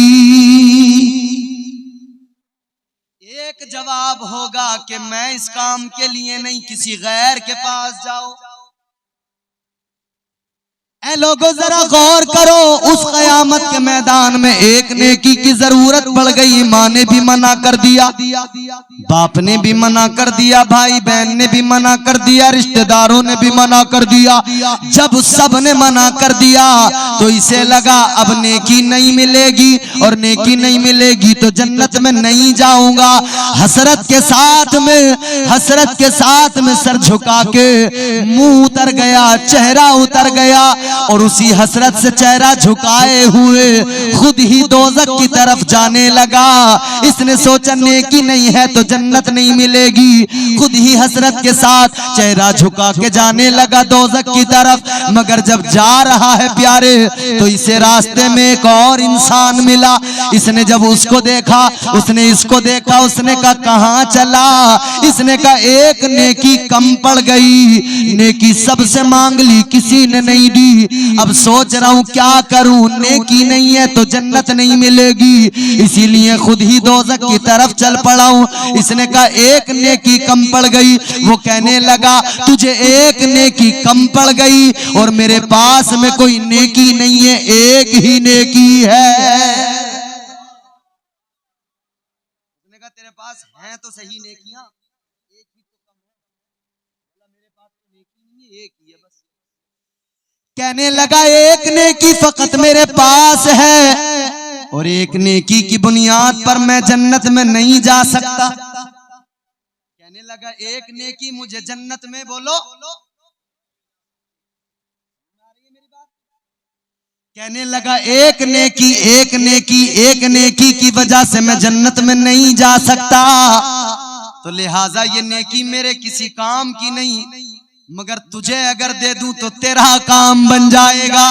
एक जवाब होगा कि मैं इस काम के लिए नहीं, किसी गैर के पास जाओ। ऐ लोगों जरा गौर करो, उस कयामत के मैदान में एक नेकी की जरूरत पड़ गई। माँ ने भी मना कर दिया, बाप ने भी मना कर दिया, भाई बहन ने भी मना कर दिया, रिश्तेदारों ने भी मना कर दिया। जब सब ने मना कर दिया तो इसे लगा अब नेकी नहीं मिलेगी, और नेकी नहीं मिलेगी तो जन्नत में नहीं जाऊंगा। हसरत के साथ में सर झुका के मुंह उतर गया, चेहरा उतर गया, और उसी हसरत से चेहरा झुकाए हुए खुद ही दोज़ख की तरफ जाने लगा। इसने सोचा नेकी नहीं है तो जन्नत नहीं मिलेगी, खुद ही हसरत के साथ चेहरा झुका के जाने लगा दोज़ख की तरफ। मगर जब जा रहा है प्यारे, तो इसे रास्ते में एक और इंसान मिला। इसने जब उसको देखा, उसने इसको देखा, उसने कहा कहां चला? इसने कहा एक नेकी कम पड़ गई, नेकी सबसे मांग ली, किसी ने नहीं दी। अब सोच रहा हूं क्या करूं, नेकी नहीं है तो जन्नत नहीं मिलेगी, इसीलिए खुद ही दोज़ख की तरफ चल पड़ा हूं। इसने कहा एक नेकी कम पड़ गई। वो कहने लगा तुझे एक नेकी कम पड़ गई और मेरे पास में कोई नेकी नहीं है, एक ही नेकी है। उसने कहा तेरे पास हैं तो सही नेकियां, एक ही तो कम है। बोला मेरे पास तो नेकी नहीं है, एक ही है बस। कहने लगा एक नेकी फकत मेरे पास है, और एक नेकी की बुनियाद पर मैं जन्नत में नहीं जा सकता। कहने लगा एक नेकी मुझे जन्नत में, बोलो कहने लगा एक नेकी की वजह से मैं जन्नत में नहीं जा सकता, तो लिहाजा ये नेकी मेरे किसी काम की नहीं, मगर तुझे अगर दे दूं तो तेरा काम बन जाएगा।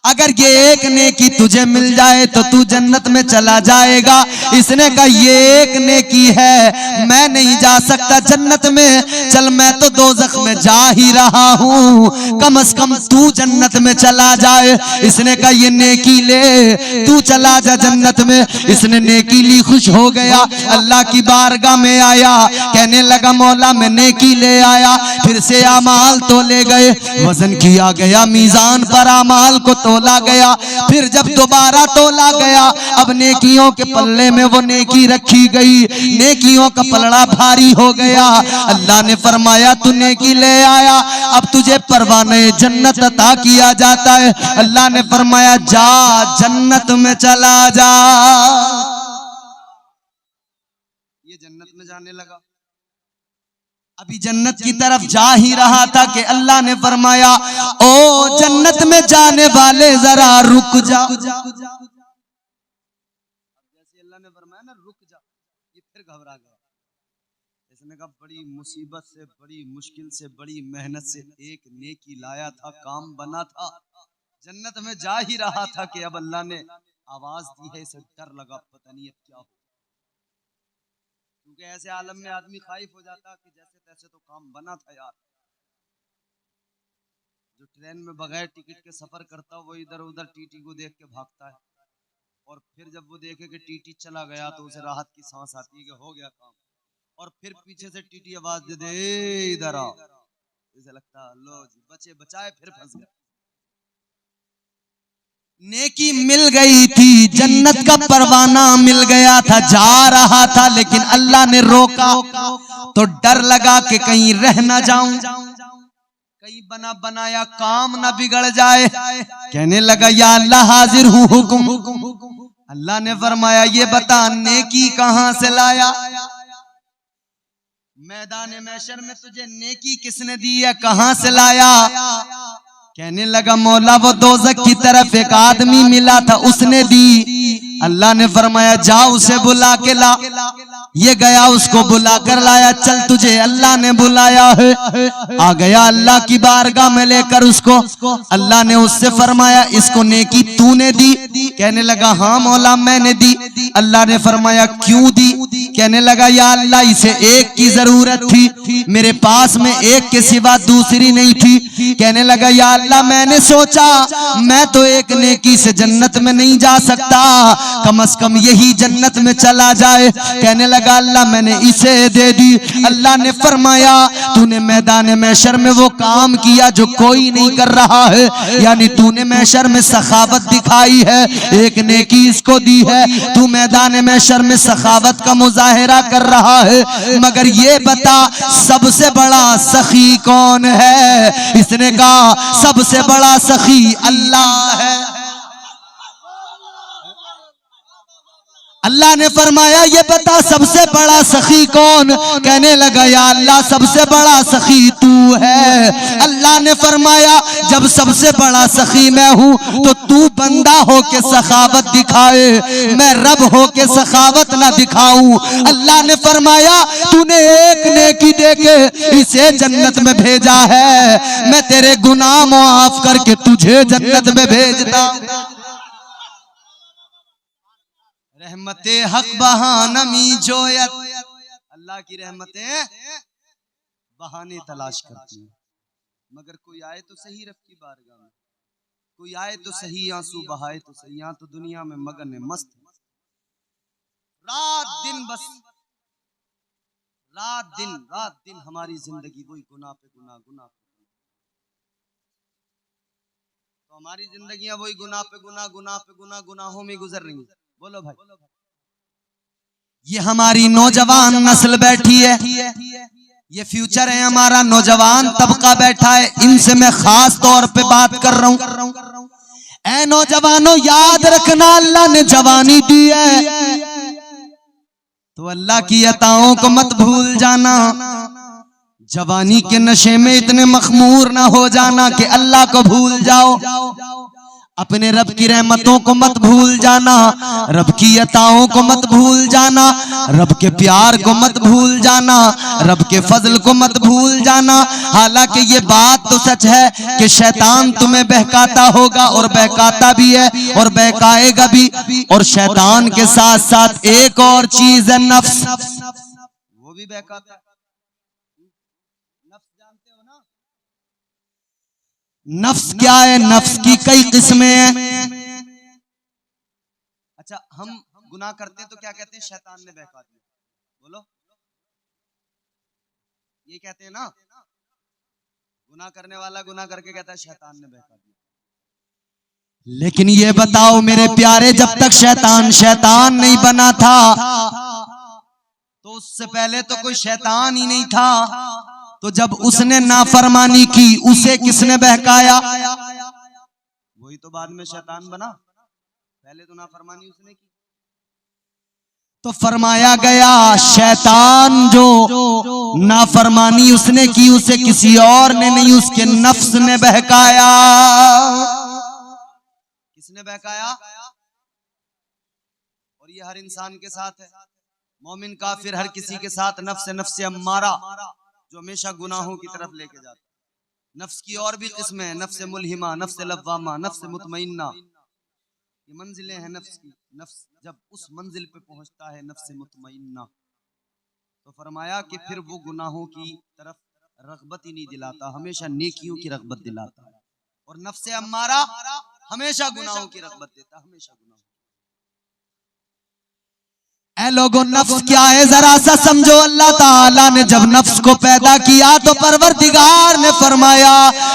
अगर ये एक नेकी तुझे मिल जाए तो तू जन्नत में चला जाएगा। इसने कहा ये एक नेकी है, मैं नहीं जा सकता जन्नत में, चल मैं तो दोज़ख में जा ही रहा हूँ, कम से कम तू जन्नत में चला जाए। इसने कहा ये नेकी ले, तू चला जा जन्नत में। इसने नेकी ली, खुश हो गया, अल्लाह की बारगाह में आया, कहने लगा मौला मैं नेकी ले आया। फिर से अमाल तो ले गए, वजन किया गया, मीजान पर अमाल को तोला गया। फिर जब दोबारा तोला गया, अब नेकियों के पल्ले में वो नेकी रखी गई, नेकियों का पलड़ा भारी हो गया। अल्लाह ने फरमाया तू नेकी ले आया, अब तुझे परवाने जन्नत अता किया जाता है। अल्लाह ने फरमाया जा जन्नत में चला जा। ये जन्नत में जाने लगा, अभी जन्नत की तरफ जा ही रहा था कि अल्लाह ने फरमाया ओ जन्नत में जाने वाले जरा रुक जा। जैसे अल्लाह ने फरमाया ना रुक जा, ये फिर घबरा गया। इसने कहा बड़ी मुसीबत से, बड़ी मुश्किल से, बड़ी मेहनत से एक नेकी लाया था, काम बना था, जन्नत में जा ही रहा था कि अब अल्लाह ने आवाज दी है। इसे डर लगा पता नहीं अब क्या हो, क्योंकि ऐसे आलम में आदमी खाइफ हो जाता कि जैसे तैसे तो काम बना था यार। जो ट्रेन में बगैर टिकट के सफर करता वो इधर उधर टीटी को देख के भागता है, और फिर जब वो देखे कि टीटी चला गया तो उसे राहत की सांस आती है कि हो गया काम, और फिर पीछे से टीटी आवाज दे दे इधर आओ, इसे लगता लो जी बचे बचाए, फिर फंस गए। नेकी मिल गई थी, जन्नत का परवाना मिल गया था, जा रहा था, लेकिन अल्लाह ने रोका तो डर लगा कि कहीं रह ना जाऊं, कहीं बना बनाया काम ना बिगड़ जाए। कहने लगा या अल्लाह हाजिर हूँ हुक्म। अल्लाह ने फरमाया ये बता नेकी कहां से लाया? मैदान महशर में तुझे नेकी किसने दी है, कहां से लाया? कहने लगा मौला वो दोज़ख की तरफ एक आदमी मिला था, उसने दी। अल्लाह ने फरमाया जा उसे बुला के ला। ये गया, उसको बुला कर लाया, चल तुझे अल्लाह ने बुलाया है। आ गया अल्लाह की बारगाह में लेकर उसको। अल्लाह ने उससे फरमाया इसको नेकी तूने दी? कहने लगा हाँ मौला मैंने दी। अल्लाह ने फरमाया क्यों दी? कहने लगा या अल्लाह इसे एक की जरूरत थी, मेरे पास में एक के सिवा दूसरी नहीं थी। कहने लगा या अल्लाह मैंने सोचा मैं तो एक नेकी से जन्नत में नहीं जा सकता, कम से कम यही जन्नत में चला जाए। कहने लगा लगा अल्लाह मैंने इसे दे दी। अल्लाह ने फरमाया तूने मैदान महशर में वो काम किया जो कोई नहीं कर रहा है, यानी तूने महशर में सखावत दिखाई है, एक नेकी इसको दी है, तू मैदान महशर में सखावत का मुजाहिरा कर रहा है, मगर ये बता सबसे बड़ा सखी कौन है? इसने कहा सबसे बड़ा सखी अल्लाह है। अल्लाह ने फरमाया ये बता सबसे बड़ा सखी कौन? कहने लगा या अल्लाह सबसे बड़ा सखी तू है। अल्लाह ने फरमाया जब सबसे बड़ा सखी मैं हूं तो तू बंदा हो के सखावत दिखाए, मैं रब हो के सखावत ना दिखाऊं। अल्लाह ने फरमाया तूने एक नेकी देके इसे जन्नत में भेजा है, मैं तेरे गुनाह माफ करके तुझे जन्नत में भेजता। रहमते हक बहानमी जोयत, अल्लाह की रहमतें बहाने तलाश करती हैं, मगर कोई आए तो सही रब की बारगाह में, कोई आए तो सही आंसू बहाए तो सही। यहाँ तो दुनिया में मगन है, मस्त रात दिन, बस रात दिन हमारी जिंदगी वही गुनाह पे गुनाह, गुनाह पे गुनाह। तो हमारी जिंदगियां वही गुनाह पे गुनाह, गुनाह पे गुनाह, गुनाहों में गुजर रही हैं। बोलो भाई, ये हमारी नौजवान नस्ल बैठी है, ये फ्यूचर है हमारा, नौजवान तबका बैठा है, इनसे मैं खास तौर पे बात कर रहा हूं। ऐ नौजवानों याद रखना अल्लाह ने जवानी दी है तो अल्लाह की अताओं को मत भूल जाना। जवानी के नशे में इतने मखमूर ना हो जाना कि अल्लाह को भूल जाओ। अपने रब की रहमतों को मत भूल जाना, रब की अताओं को मत भूल जाना, रब के प्यार को मत भूल जाना, रब के फजल को मत भूल जाना। हालांकि ये बात तो सच है कि शैतान तुम्हें बहकाता होगा और बहकाता भी है और बहकाएगा भी, और शैतान के साथ साथ एक और चीज है नफ्स, वो भी बहकाता है। नफ्स क्या है? नफ्स की कई किस्में हैं। अच्छा, हम गुनाह करते हैं तो क्या कहते हैं? शैतान ने बहका दिया। बोलो, ये कहते हैं ना, गुनाह करने वाला गुनाह करके कहता है शैतान ने बहका दिया। लेकिन ये बताओ मेरे प्यारे, जब तक शैतान शैतान नहीं बना था तो उससे पहले तो कोई शैतान ही नहीं था। तो जब उसने नाफरमानी की उसे किसने बहकाया? वही तो बाद में शैतान बना, पहले तो नाफरमानी उसने की। तो फरमाया गया शैतान जो नाफरमानी उसने की उसे किसी और ने नहीं, उसके नफ्स ने बहकाया। किसने बहकाया? और ये हर इंसान के साथ है, मोमिन काफिर हर किसी के साथ नफ्स अम्मारा जो हमेशा गुनाहों की तरफ लेके जाता है। नफ्स की और भी किस्में हैं, नफ्स मुल्हिमा, नफ्स लव्वामा, नफ्स मुतमइन्ना, ये मंजिलें हैं नफ्स की। नफ्स जब उस मंजिल पे पहुंचता है नफ्स मुतमइन्ना, तो फरमाया कि फिर वो गुनाहों की तरफ रग़बत ही नहीं दिलाता, हमेशा नेकियों की रग़बत दिलाता है। और नफ्स अम्मारा हमेशा गुनाहों की रग़बत देता, हमेशा गुनाहों। ऐ लोगों, नफ्स क्या है जरा सा समझो। अल्लाह ताला ने जब नफ्स को पैदा किया तो परवरदिगार ने फरमाया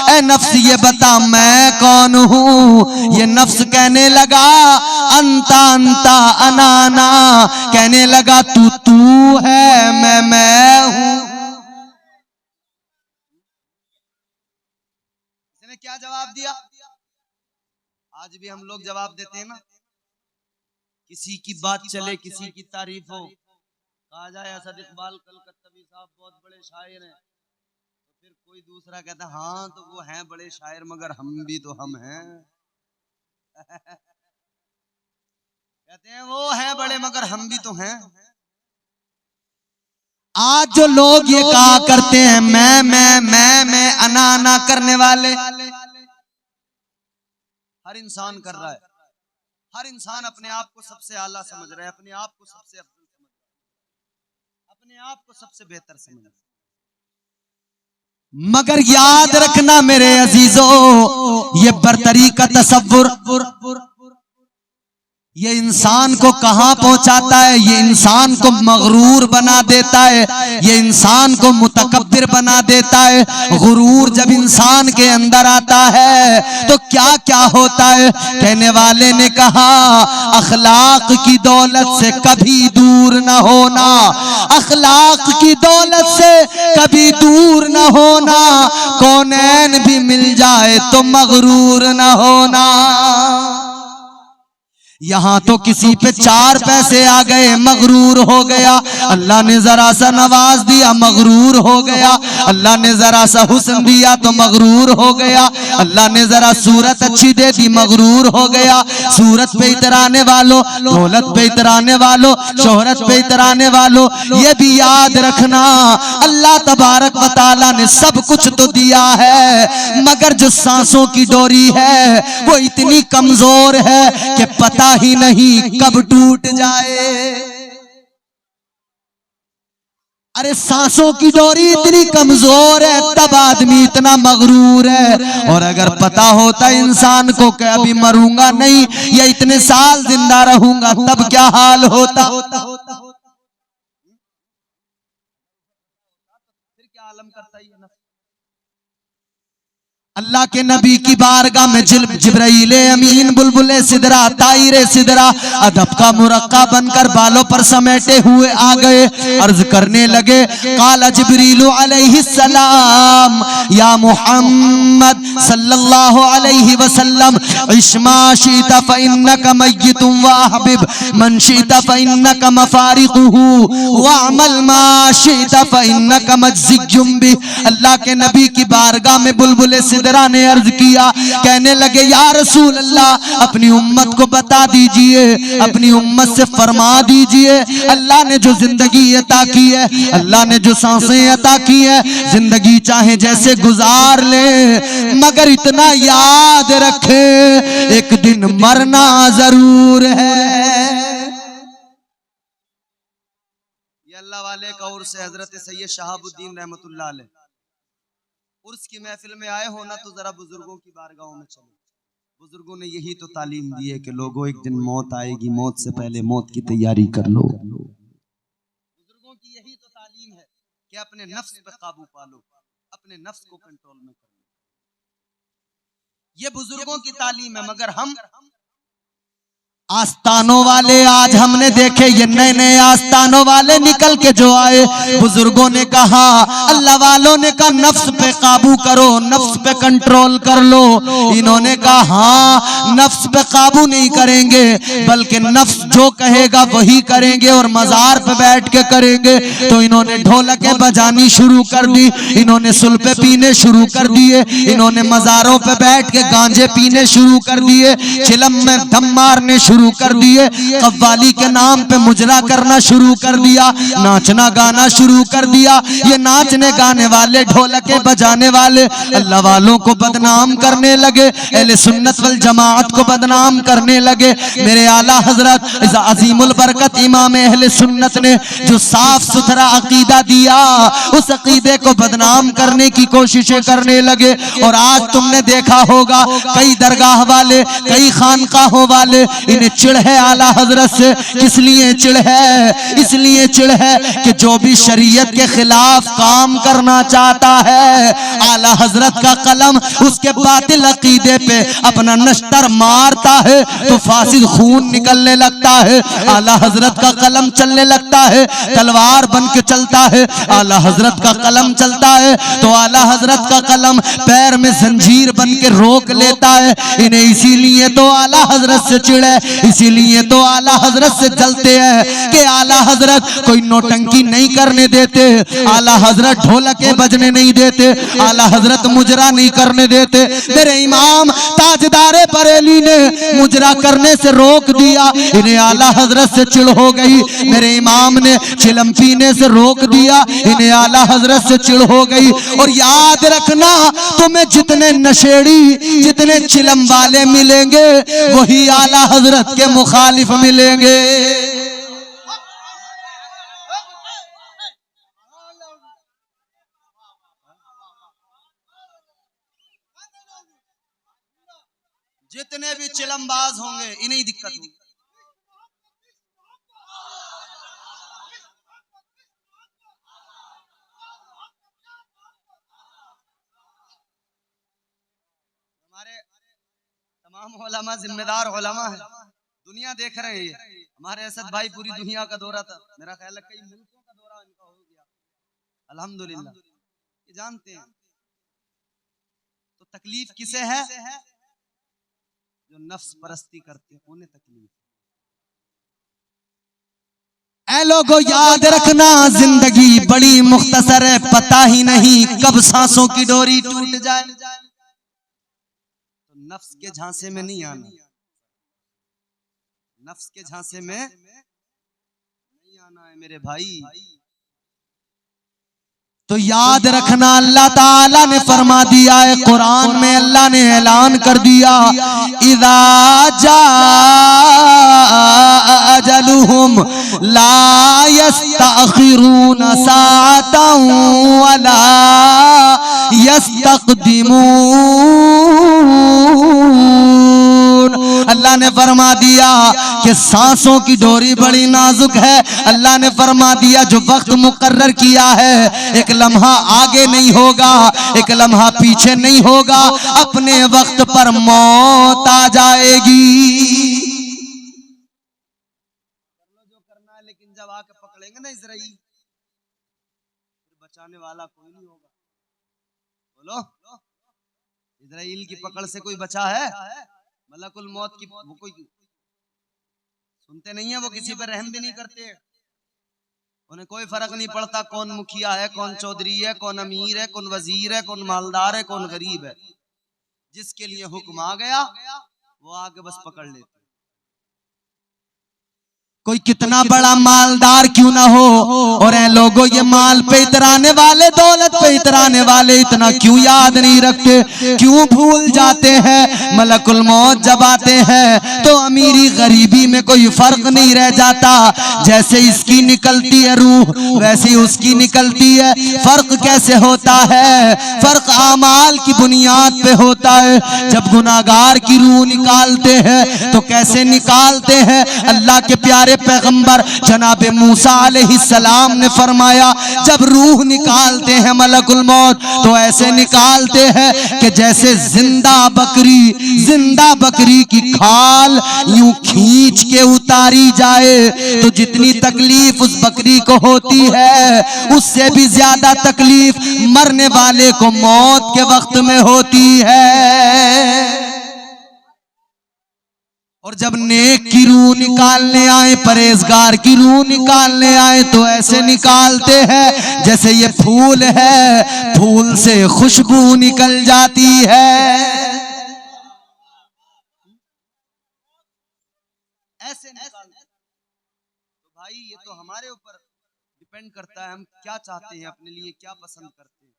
ऐ नफ्स ये बता मैं कौन हूँ? ये नफ्स कहने लगा अंता अंता अनाना, कहने लगा तू है, मैं हूँ। इसने क्या जवाब दिया? आज भी हम लोग जवाब देते हैं ना, किसी की बात चले, किसी की तारीफ हो, कहा जाए असद इकबाल कलकत्तवी साहब बहुत बड़े शायर हैं, तो फिर कोई दूसरा कहता हाँ तो वो हैं बड़े शायर मगर हम भी तो हम हैं। कहते हैं वो हैं बड़े मगर हम भी तो हैं। आज जो लोग ये कहा करते हैं मैं अना करने वाले, हर इंसान कर रहा है। हर इंसान अपने आप को सबसे आला समझ रहा है, अपने आप को सबसे अफजल समझ रहा है, अपने आप को सबसे बेहतर समझ रहा है। मगर याद रखना मेरे अजीजों, ये बरतरी का तसव्वुर ये इंसान को कहां पहुंचाता है? ये इंसान को मगरूर बना देता है, ये इंसान को मुतकब्बिर बना देता है। गुरूर जब इंसान के अंदर आता है तो क्या क्या होता है? कहने वाले ने कहा, अखलाक की दौलत से कभी दूर न होना, अखलाक की दौलत से कभी दूर न होना, कौनैन भी मिल जाए तो मगरूर न होना। यहां तो किसी पे 4 पैसे आ गए, मगरूर हो गया। अल्लाह ने जरा सा नवाज दिया, मगरूर हो गया। अल्लाह ने जरा सा हुस्न दिया तो मगरूर हो गया। अल्लाह ने जरा सूरत अच्छी दे दी, मगरूर हो गया। सूरत पे इतराने वालों, दौलत पे इतराने वालों, शोहरत पे इतराने वालों, ये भी याद रखना, अल्लाह तबारक व तआला ने सब कुछ तो दिया है, मगर जो सांसों की डोरी है वो इतनी कमजोर है कि पता ही नहीं कब टूट जाए। अरे सांसों की डोरी इतनी कमजोर है, तब आदमी इतना मगरूर है। और अगर पता होता इंसान को कि अभी मरूंगा नहीं या इतने साल जिंदा रहूंगा, तब क्या हाल होता? फिर क्या आलम करता है नफ्स? अल्लाह के नबी की बारगाह में जिब्राइल अमीन बुलबुले सिदरा ताइरे सिदरा अदब का मुरक्का बनकर बालों पर समेटे हुए आ गए। अर्ज करने लगे, काला जिब्रील अलैहिस्सलाम या मुहम्मद सल्लल्लाहु अलैहि वसल्लम, इश्मा शीता फइन्नका मय्यितुम व अहबिब मन शीता फइन्नका मफारिकुहु व अमल मा शीता फइन्नका मज्जियुम बि। अल्लाह के नबी की बारगाह में बुलबुले सिदरा ने अर्ज किया, कहने लगे, या रसूल अल्लाह, अपनी उम्मत को बता दीजिए, अपनी उम्मत से फरमा दीजिए, अल्लाह ने जो जिंदगी अता की है, अल्लाह ने जो सांसें अता की है, जिंदगी चाहे जैसे गुजार ले, मगर इतना याद रखे एक दिन मरना जरूर है। ये अल्लाह वाले का उर्स है, हजरत सैयद शहाबुद्दीन रहमतुल्लाह अलैह। उर्स की महफिल में आए हो ना तो जरा बुजुर्गों की बारगाहों में चलो। बुजुर्गों ने यही तो तालीम दी है कि लोगों एक दिन मौत आएगी, मौत से पहले मौत की तैयारी कर लो। बुजुर्गों की यही तो तालीम है कि अपने नफ्स पे काबू पालो, अपने नफ्स को कंट्रोल में कर लो। ये बुजुर्गों की तालीम है। मगर हम आस्तानों वाले आज हमने देखे, ये नए नए आस्तानों वाले निकल के जो आए, बुजुर्गों ने कहा, अल्लाह वालों ने कहा नफ्स पे काबू करो, नफ्स पे कंट्रोल कर लो। इन्होंने कहा हाँ, नफ्स पे काबू नहीं करेंगे, बल्कि नफ्स जो कहेगा वही करेंगे और मजार पे बैठ के करेंगे। तो इन्होंने ढोलकें बजानी शुरू कर दी, इन्होंने सुल्फे पीने शुरू कर दिए, इन्होंने मजारों पे बैठ के गांजे पीने शुरू कर दिए, चिलम में दम मारने शुरू कर दिए, कव्वाली के नाम पे मुजरा करना शुरू कर दिया, नाचना गाना शुरू कर दिया। ये नाचने गाने वाले, ढोलके बजाने वाले अल्लाह वालों को बदनाम करने लगे, अहले सुन्नत वल जमाअत को बदनाम करने लगे। मेरे आला हजरत अजीमुल बरकत इमाम अहले सुन्नत ने जो साफ सुथरा अकीदा दिया, उस अकीदे को बदनाम करने की कोशिशें करने लगे। और आज तुमने देखा होगा कई दरगाह वाले, कई खानकाहों वाले, इन्हें चिढ़ है आला हजरत से। किस लिए चिढ़ है? इसलिए चिढ़ है कि जो भी शरीयत के खिलाफ काम करना चाहता है, आला हजरत का कलम उसके बातिल अकीदे पे अपना नश्तर मारता है तो फासिद खून निकलने लगता है। आला हजरत का कलम चलने लगता है, तलवार बन के चलता है। आला हजरत का कलम चलता है तो आला हजरत का कलम पैर में जंजीर बन के रोक लेता है। इन्हें इसीलिए तो आला हजरत से चिढ़ है, इसीलिए तो आला हजरत से जलते हैं कि आला हजरत कोई नौटंकी नहीं करने देते, आला हजरत ढोलके बजने नहीं देते, आला हजरत मुजरा नहीं करने देते। मेरे इमाम ताजदारे बरेली ने मुजरा करने से रोक दिया, इन्हें आला हजरत से चिढ़ हो गई। मेरे इमाम ने चिलम पीने से रोक दिया, इन्हें आला हजरत से चिढ़ हो गई। और याद रखना, तुम्हें जितने नशेड़ी, जितने चिलम वाले मिलेंगे, वही आला हजरत के मुखालिफ मिलेंगे। जितने भी चिलमबाज होंगे इन्हीं दिक्कत होगी। तमाम उलमा जिम्मेदार उलमा है, दुनिया देख रहे हैं। हमारे असद भाई पूरी दुनिया का दौरा था, मेरा ख्याल है कई मुल्कों का दौरा इनका हो गया, अल्हम्दुलिल्लाह। ये जानते हैं तो तकलीफ किसे है? जो नफ्स परस्ती करते हैं उन्हें तकलीफ। ऐ लोगों याद रखना, जिंदगी बड़ी मुख्तसर है, पता ही नहीं कब सांसों की डोरी टूट जाए। तो नफ्स के झांसे में नहीं आना, नफ्स के झांसे में नहीं आना है मेरे भाई। तो याद रखना, अल्लाह ताला ने फरमा दिया है कुरान में, अल्लाह ने ऐलान कर दिया, इज़ा जाअ अजलुहुम ला यस्तअखिरून साअतन वला यस्तक़दिमून। अल्लाह ने फरमा दिया कि सांसों की डोरी बड़ी नाजुक है। अल्लाह ने फरमा दिया जो वक्त मुकर्रर किया है, एक लम्हा आगे नहीं होगा, एक लम्हा पीछे नहीं होगा, अपने वक्त पर मौत आ जाएगी। जो करना है, लेकिन जब आके पकड़ेंगे ना इजराइल, फिर बचाने वाला कोई नहीं होगा। बोलो, इजराइल की पकड़ से कोई बचा है? मलकुल मौत की वो कोई सुनते नहीं है, वो किसी पर रहम भी नहीं करते। उन्हें कोई फर्क नहीं पड़ता कौन मुखिया है, कौन चौधरी है, कौन अमीर है, कौन वजीर है, कौन मालदार है, कौन गरीब है। जिसके लिए हुक्म आ गया वो आगे बस पकड़ लेते। कोई कितना बड़ा मालदार क्यों ना हो, और ऐ लोगों ये माल पे इतराने वाले, दौलत पे इतराने वाले इतना क्यों याद नहीं रखते, क्यों भूल जाते हैं? मलकुल मौत जब आते हैं तो अमीरी गरीबी में कोई फर्क नहीं रह जाता। जैसे इसकी निकलती है रूह, वैसी उसकी निकलती है। फर्क कैसे होता है? फर्क आमाल की बुनियाद पे होता है। जब गुनाहगार की रूह निकालते हैं तो कैसे निकालते हैं? अल्लाह के प्यारे पैगंबर जनाबे मूसा अलैहिस्सलाम ने फरमाया, जब रूह निकालते हैं मलकुल मौत तो ऐसे निकालते हैं कि जैसे जिंदा बकरी की खाल यूं खींच के उतारी जाए, तो जितनी तकलीफ उस बकरी को होती है उससे भी ज्यादा तकलीफ मरने वाले को मौत के वक्त में होती है। और जब नेक की रूह निकालने आए, परहेजगार की रूह निकालने आए, तो ऐसे निकालते हैं जैसे ये फूल है, फूल से खुशबू निकल जाती है। ऐसे निकालते। तो भाई ये तो हमारे ऊपर डिपेंड करता है, हम क्या चाहते हैं, अपने लिए क्या पसंद करते हैं,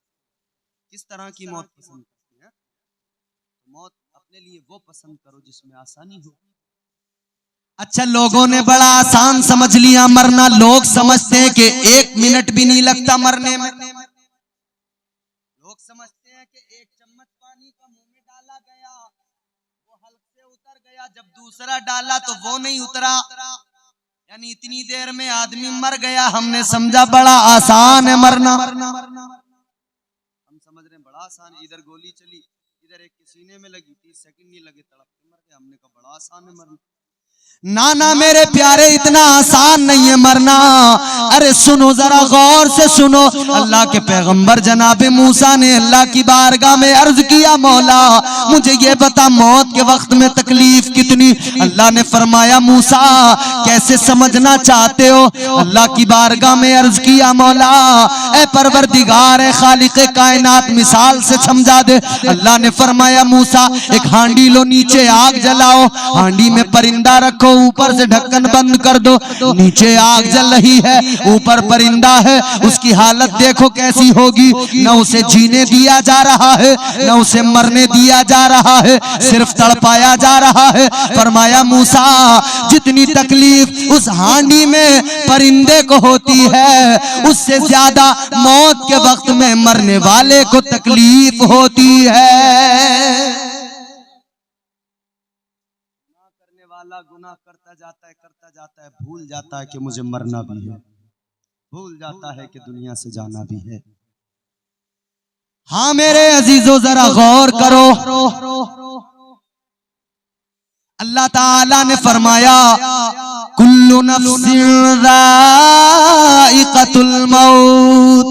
किस तरह की मौत पसंद करते हैं। मौत अपने लिए वो पसंद करो जिसमें आसानी हो। अच्छा, लोगों ने बड़ा आसान समझ लिया मरना। लोग समझते हैं कि 1 मिनट भी नहीं लगता मरने में। लोग समझते हैं कि एक चम्मच पानी का मुंह में डाला गया, वो हल्क से उतर गया, जब दूसरा डाला तो वो नहीं उतरा, यानी इतनी देर में आदमी मर गया। हमने समझा बड़ा आसान है मरना। हम समझ रहे हैं बड़ा आसान है, इधर गोली चली, इधर एक के सीने में लगी, 30 सेकंड नहीं लगे, तड़प के मर गया। हमने कहा बड़ा आसान है मरना। ना ना मेरे प्यारे, इतना आसान नहीं है मरना। अरे सुनो, जरा गौर से सुनो। अल्लाह के पैगंबर जनाबे मूसा ने अल्लाह की बारगाह में अर्ज किया, मौला मुझे ये बता मौत के वक्त में तकलीफ कितनी? अल्लाह ने फरमाया, मूसा कैसे समझना चाहते हो? अल्लाह की बारगाह में अर्ज किया, मौला ए परवरदिगार ए खालिक़े कायनात, मिसाल से समझा दे। अल्लाह ने फरमाया, मूसा एक हांडी लो, नीचे आग जलाओ, हांडी में परिंदा रखो, ऊपर से ढक्कन बंद कर दो, नीचे आग जल रही है, ऊपर परिंदा है, उसकी हालत देखो कैसी होगी। न उसे जीने दिया जा रहा है, न उसे मरने दिया जा रहा है, सिर्फ तड़पाया जा रहा है। फरमाया, मूसा जितनी तकलीफ उस हांडी में परिंदे को होती है, उससे ज्यादा मौत के वक्त में मरने वाले को तकलीफ होती है। गुनाह करता जाता है, भूल जाता है कि मुझे मरना भी है, भूल जाता है कि दुनिया से जाना भी है। हाँ मेरे अजीजों, जरा गौर करो। अल्लाह ताला ने फरमाया कुल्लु नफ्सिन ज़ाइक़तुल मौत,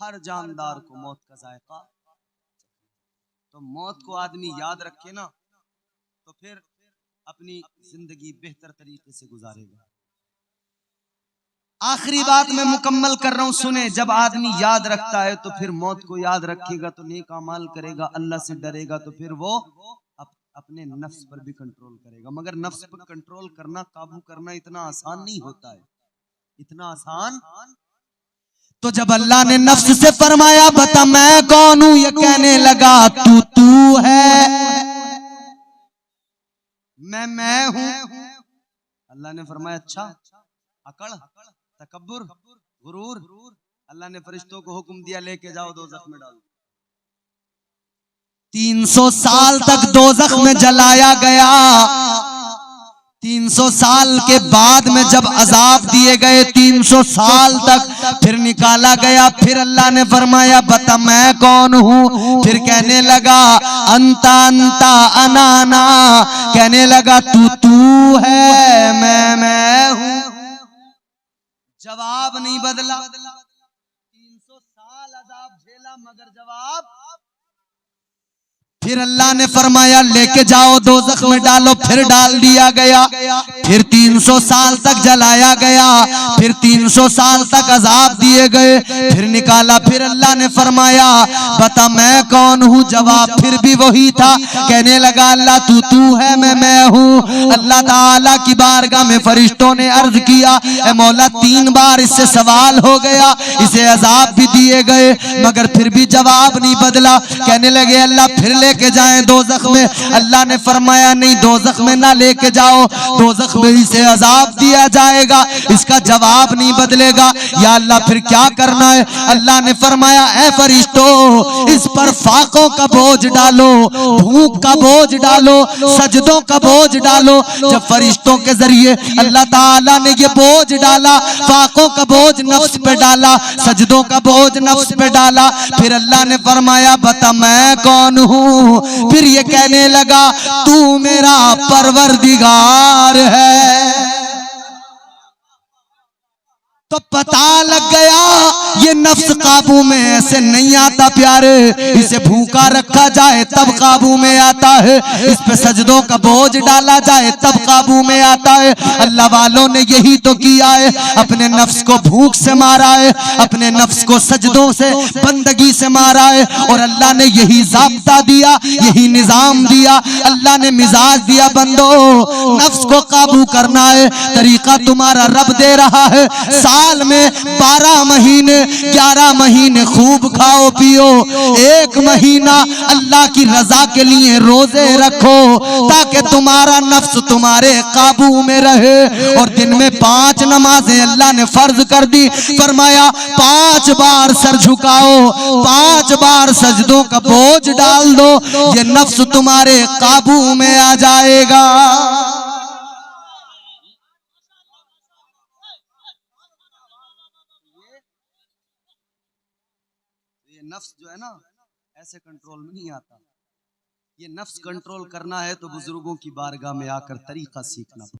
हर जानदार को मौत का जायका। तो मौत को आदमी याद रखे ना तो फिर अपनी जिंदगी बेहतर तरीके से गुजारेगा। आखिरी बात मैं मुकम्मल कर रहा हूं, सुने। जब आदमी याद रखता है तो फिर मौत को याद रखेगा तो नेक अमाल करेगा, अल्लाह से डरेगा तो फिर वो अपने नफ्स पर भी कंट्रोल करेगा। मगर नफ्स पर कंट्रोल करना, काबू करना इतना आसान नहीं होता है, इतना आसान। तो जब अल्लाह ने नफ्स से फरमाया बता मैं कौन हूं, ये कहने लगा तू है, मैं हूं। अल्लाह ने फरमाया अच्छा, अकड़, तकब्बुर, गुरूर। अल्लाह ने फरिश्तों को हुक्म दिया लेके जाओ दोज़ख में डालो। 300 साल तक दोज़ख में जलाया गया। 300 साल के बाद में जब अजाब दिए गए, 300 साल तक फिर निकाला गया। फिर अल्लाह ने फरमाया बता मैं कौन हूं। फिर कहने लगा अंता अंता अनाना, कहने लगा तू है, मैं हूं। जवाब नहीं बदला। 300 साल अजाब झेला मगर जवाब। फिर अल्लाह ने फरमाया लेके जाओ दोज़ख में डालो। फिर डाल दिया गया। फिर 300 साल तक जलाया गया। फिर 300 साल तक अजाब दिए गए। फिर निकाला। फिर अल्लाह ने फरमाया बता मैं कौन हूं। जवाब फिर भी वही था। कहने लगा अल्लाह तू है, मैं हूं। अल्लाह ताला की बारगाह में फरिश्तों ने अर्ज किया ए मौला 3 बार इससे सवाल हो गया, इसे अजाब भी दिए गए मगर फिर भी जवाब नहीं बदला। कहने लगे अल्लाह फिर लेके जाएं दोज़ख में। अल्लाह ने फरमाया नहीं, दोज़ख में ना लेके जाओ, दोज़ख में इसे अजाब दिया जाएगा, इसका जवाब नहीं बदलेगा। या अल्लाह फिर क्या करना है। अल्लाह ने फरमाया ऐ फरिश्तों इस पर फाकों का बोझ डालो, भूख का बोझ डालो, सजदों का बोझ डालो। जब फरिश्तों के जरिए अल्लाह ताला ने ये बोझ डाला, फाकों का बोझ नफ्स पे डाला, सजदों का बोझ नफ्स पे डाला। फिर अल्लाह ने फरमाया बता मैं कौन हूं। फिर ये कहने लगा तू मेरा परवरदिगार है। तो पता लग गया ये नफ्स काबू में ऐसे नहीं आता प्यारे, इसे भूखा रखा जाए तब काबू में आता है, इस पे सजदों का बोझ डाला जाए तब काबू में आता है। अल्लाह वालों ने यही तो किया है, अपने नफ्स को भूख से मारा है, अपने नफ्स को सजदों से बंदगी से मारा है। और अल्लाह ने यही ज़ाब्ता दिया, यही निजाम दिया, अल्लाह ने मिजाज दिया बंदो नफ्स को काबू करना है, तरीका तुम्हारा रब दे रहा है। साल में 12 महीने 11 महीने खूब खाओ पियो, 1 महीना अल्लाह की रजा के लिए रोजे रखो ताकि तुम्हारा नफ्स तुम्हारे काबू में रहे। और दिन में 5 नमाजें अल्लाह ने फर्ज कर दी। फरमाया 5 बार सर झुकाओ, 5 बार सजदों का बोझ डाल दो, ये नफ्स तुम्हारे काबू में आ जाएगा। ये नफ्स जो है ना ऐसे कंट्रोल में नहीं आता। ये नफ्स कंट्रोल करना है तो बुजुर्गों की बारगाह में आकर तरीका सीखना।